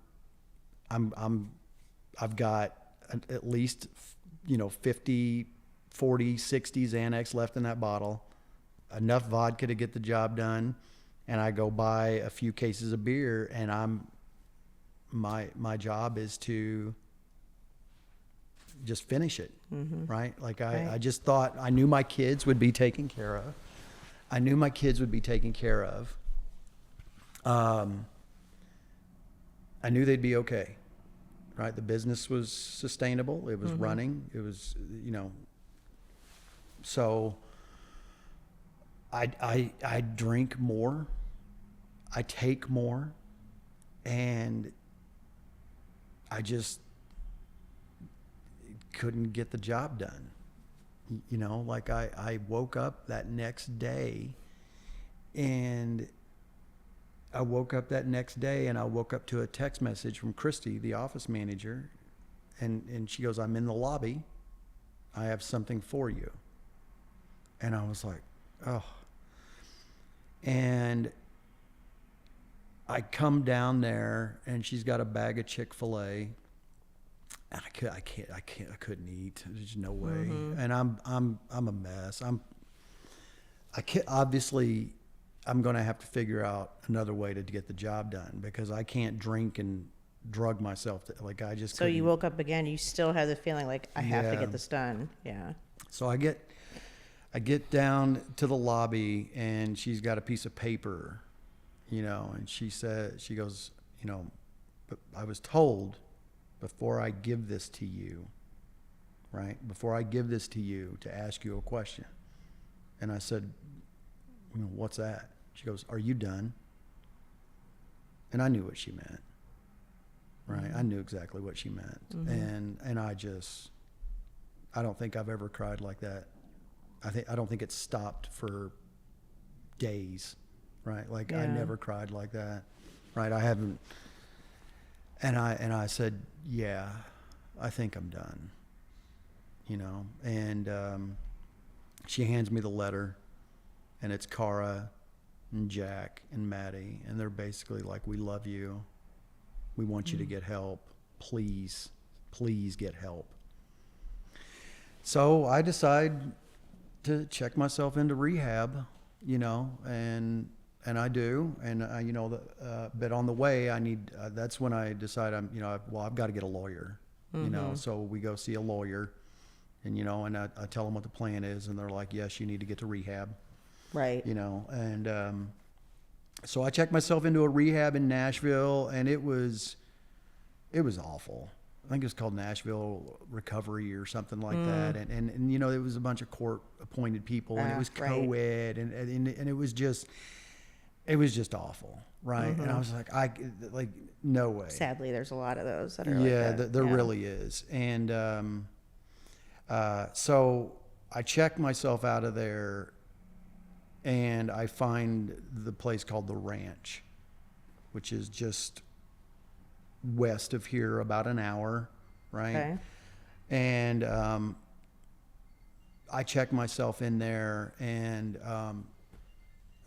I've got at least, you know, 50, 40, 60 Xanax left in that bottle, enough vodka to get the job done. And I go buy a few cases of beer, and my job is to just finish it, right? Like I just thought I knew my kids would be taken care of. I knew they'd be okay, right? The business was sustainable. It was running. It was, you know, so I drink more. I take more, and I just couldn't get the job done. You know, like I woke up that next day, and I woke up to a text message from Christy, the office manager, and she goes, "I'm in the lobby. I have something for you." And I was like, oh. And I come down there, and she's got a bag of Chick-fil-A, and I couldn't eat. There's no way. And I'm a mess. Obviously I'm going to have to figure out another way to get the job done, because I can't drink and drug myself like I just So couldn't. you woke up again, you still had the feeling like I have to Yeah. get this done. Yeah. So I get I get down to the lobby and she's got a piece of paper, and she goes, but I was told before I give this to you, right? Before I give this to you to ask you a question. And I said, what's that? She goes, are you done? And I knew what she meant, right? Mm-hmm. I knew exactly what she meant. Mm-hmm. And I don't think I've ever cried like that. I don't think it stopped for days, right? Like I never cried like that, right? I haven't. And I said, yeah, I think I'm done, and she hands me the letter, and it's Cara and Jack and Maddie, and they're basically like, we love you. We want you to get help. Please get help. So I decide to check myself into rehab, and I do, and but on the way I need. That's when I decide I've got to get a lawyer, So we go see a lawyer, and I tell them what the plan is, and they're like, yes, you need to get to rehab, right? And so I checked myself into a rehab in Nashville, and it was awful. I think it was called Nashville Recovery or something like that. And it was a bunch of court appointed people, and it was co-ed, right. and it was just awful. Right. Mm-hmm. And I was like, no way. Sadly, there's a lot of those that are like that. There really is. And, so I checked myself out of there, and I find the place called The Ranch, which is just west of here about an hour, right? Okay. And I checked myself in there, and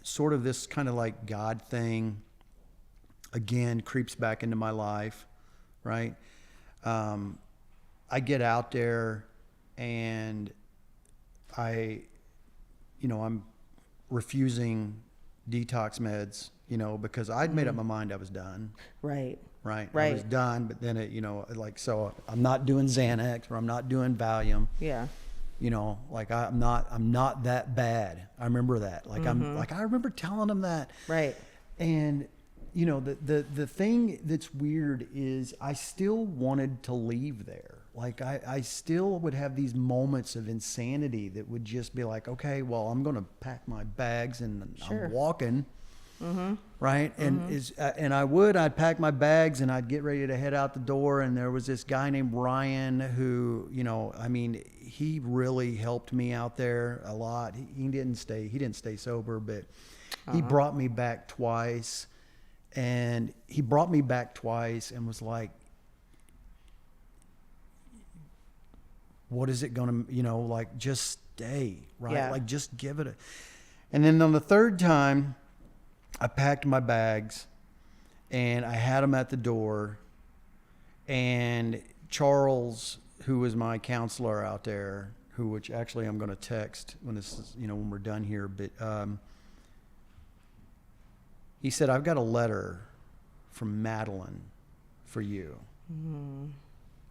sort of this kind of like God thing again creeps back into my life, right? I get out there, and I'm refusing detox meds, because I'd made up my mind I was done. Right. Right. I was done, but then so I'm not doing Xanax, or I'm not doing Valium. Yeah. I'm not that bad. I remember that. I remember telling them that. Right. And the thing that's weird is I still wanted to leave there. Like I still would have these moments of insanity that would just be like, okay, well, I'm going to pack my bags and sure. I'm walking. Mm-hmm. Right. And I'd pack my bags and I'd get ready to head out the door. And there was this guy named Ryan who, he really helped me out there a lot. He didn't stay sober, but he brought me back twice, and was like, what is it going to, just stay, right? Yeah. Just give it and then on the third time, I packed my bags, and I had them at the door, and Charles, who was my counselor out there, which actually I'm going to text when this is, when we're done here, but he said, I've got a letter from Madeline for you. Mm-hmm.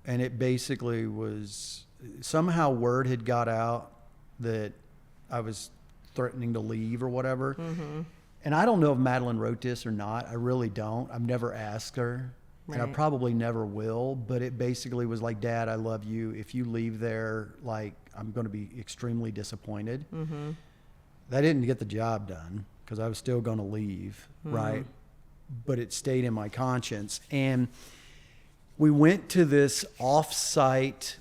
And it basically was, somehow word had got out that I was threatening to leave or whatever. Mm-hmm. And I don't know if Madeline wrote this or not. I really don't. I've never asked her, right. And I probably never will. But it basically was like, Dad, I love you. If you leave there, I'm going to be extremely disappointed. Mm-hmm. That didn't get the job done because I was still going to leave, mm-hmm. right? But it stayed in my conscience. And we went to this off-site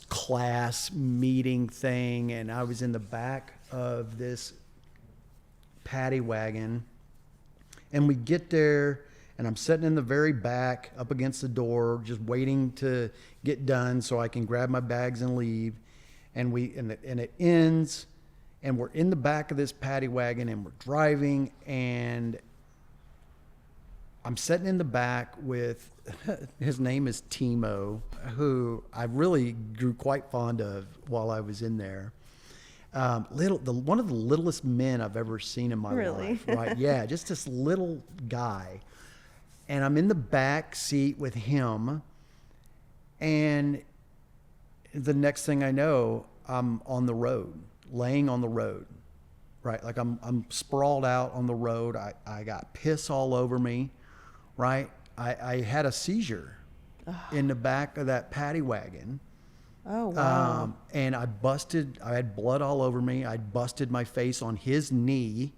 class meeting thing, and I was in the back of this paddy wagon, and we get there, and I'm sitting in the very back up against the door just waiting to get done so I can grab my bags and leave. And it ends, and we're in the back of this paddy wagon, and we're driving, and I'm sitting in the back with his name is Timo, who I really grew quite fond of while I was in there. One of the littlest men I've ever seen in my life, right? Yeah, just this little guy. And I'm in the back seat with him, and the next thing I know, I'm on the road. laying on the road, right? Like I'm sprawled out on the road. I got piss all over me, right? I had a seizure in the back of that paddy wagon. Oh, wow. And I had blood all over me. I busted my face on his knee,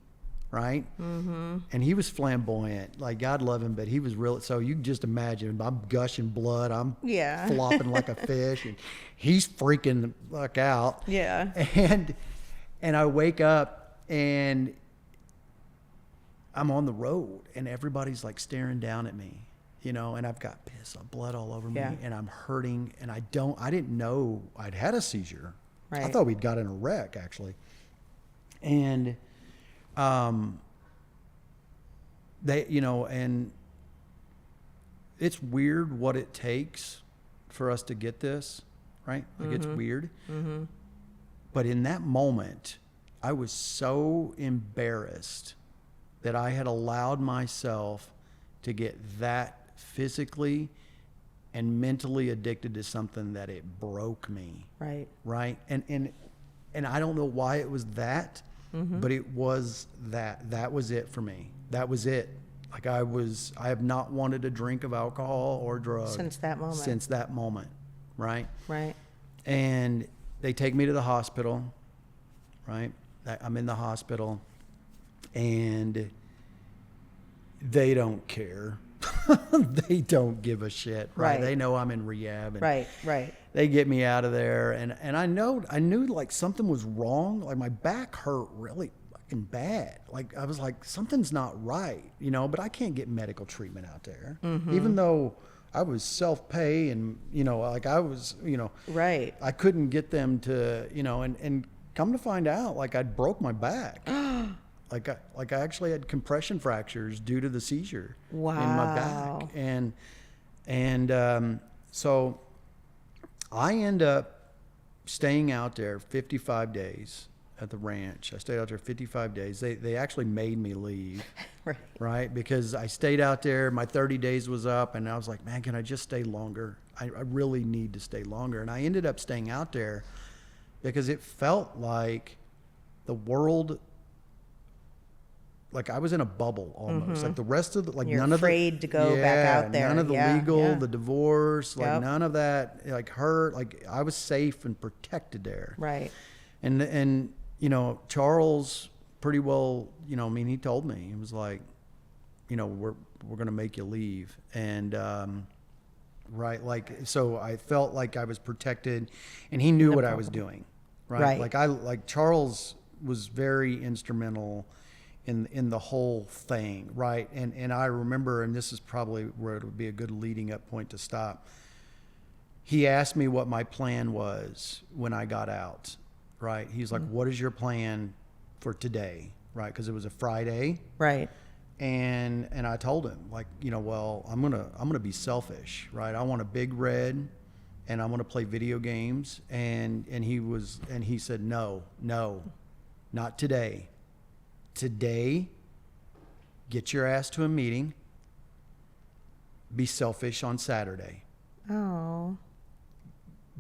right? Mm-hmm. And he was flamboyant. Like, God love him, but he was real. So you can just imagine, I'm gushing blood. I'm flopping like a fish, and he's freaking the fuck out. Yeah. And I wake up, and I'm on the road, and everybody's like staring down at me. You know, and I've got piss of blood all over me, and I'm hurting, and I didn't know I'd had a seizure. Right. I thought we'd got in a wreck, actually. And, and it's weird what it takes for us to get this, right? Like, it's weird. Mm-hmm. But in that moment, I was so embarrassed that I had allowed myself to get that physically and mentally addicted to something that it broke me. Right. Right. And I don't know why it was that, but it was that. That was it for me. That was it. Like, I have not wanted a drink of alcohol or drugs since that moment. Right. Right. And they take me to the hospital. Right. I'm in the hospital, and they don't care. They don't give a shit, right? They know I'm in rehab, and right. They get me out of there, and I knew like something was wrong. Like, my back hurt really fucking bad. Like, I was like, something's not right, you know. But I can't get medical treatment out there, even though I was self-pay, and like I was, right. I couldn't get them to, and come to find out, like, I'd broke my back. Like I actually had compression fractures due to the seizure in my back. And so I end up staying out there 55 days at the ranch. I stayed out there 55 days. They actually made me leave. Right? Because I stayed out there, my 30 days was up, and I was like, man, can I just stay longer? I really need to stay longer. And I ended up staying out there because it felt like the world, like I was in a bubble almost. Like the rest of the, like, You're none of the, afraid to go back out there. None of the legal, the divorce, like Yep. none of that, like, hurt. Like, I was safe and protected there. Right. And Charles pretty well, I mean, he told me, he was like, we're going to make you leave. And, right. Like, so I felt like I was protected, and he knew what I was doing. Right. Like Charles was very instrumental in the whole thing, right? And I remember, and this is probably where it would be a good leading up point to stop. He asked me what my plan was when I got out, right? He's like, what is your plan for today, right? Because it was a Friday. Right. And I told him, like, well, I'm gonna be selfish, right? I want a Big Red, and I'm gonna play video games. And he said, no, not today. Today, get your ass to a meeting. Be selfish on Saturday. Oh.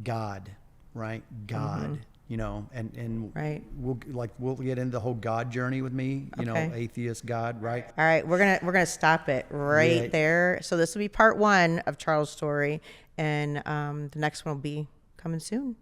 God, right? God, and right. We'll get into the whole God journey with me, atheist God, right? All right, we're gonna stop it right there. So this will be part 1 of Charles' story, and the next one will be coming soon.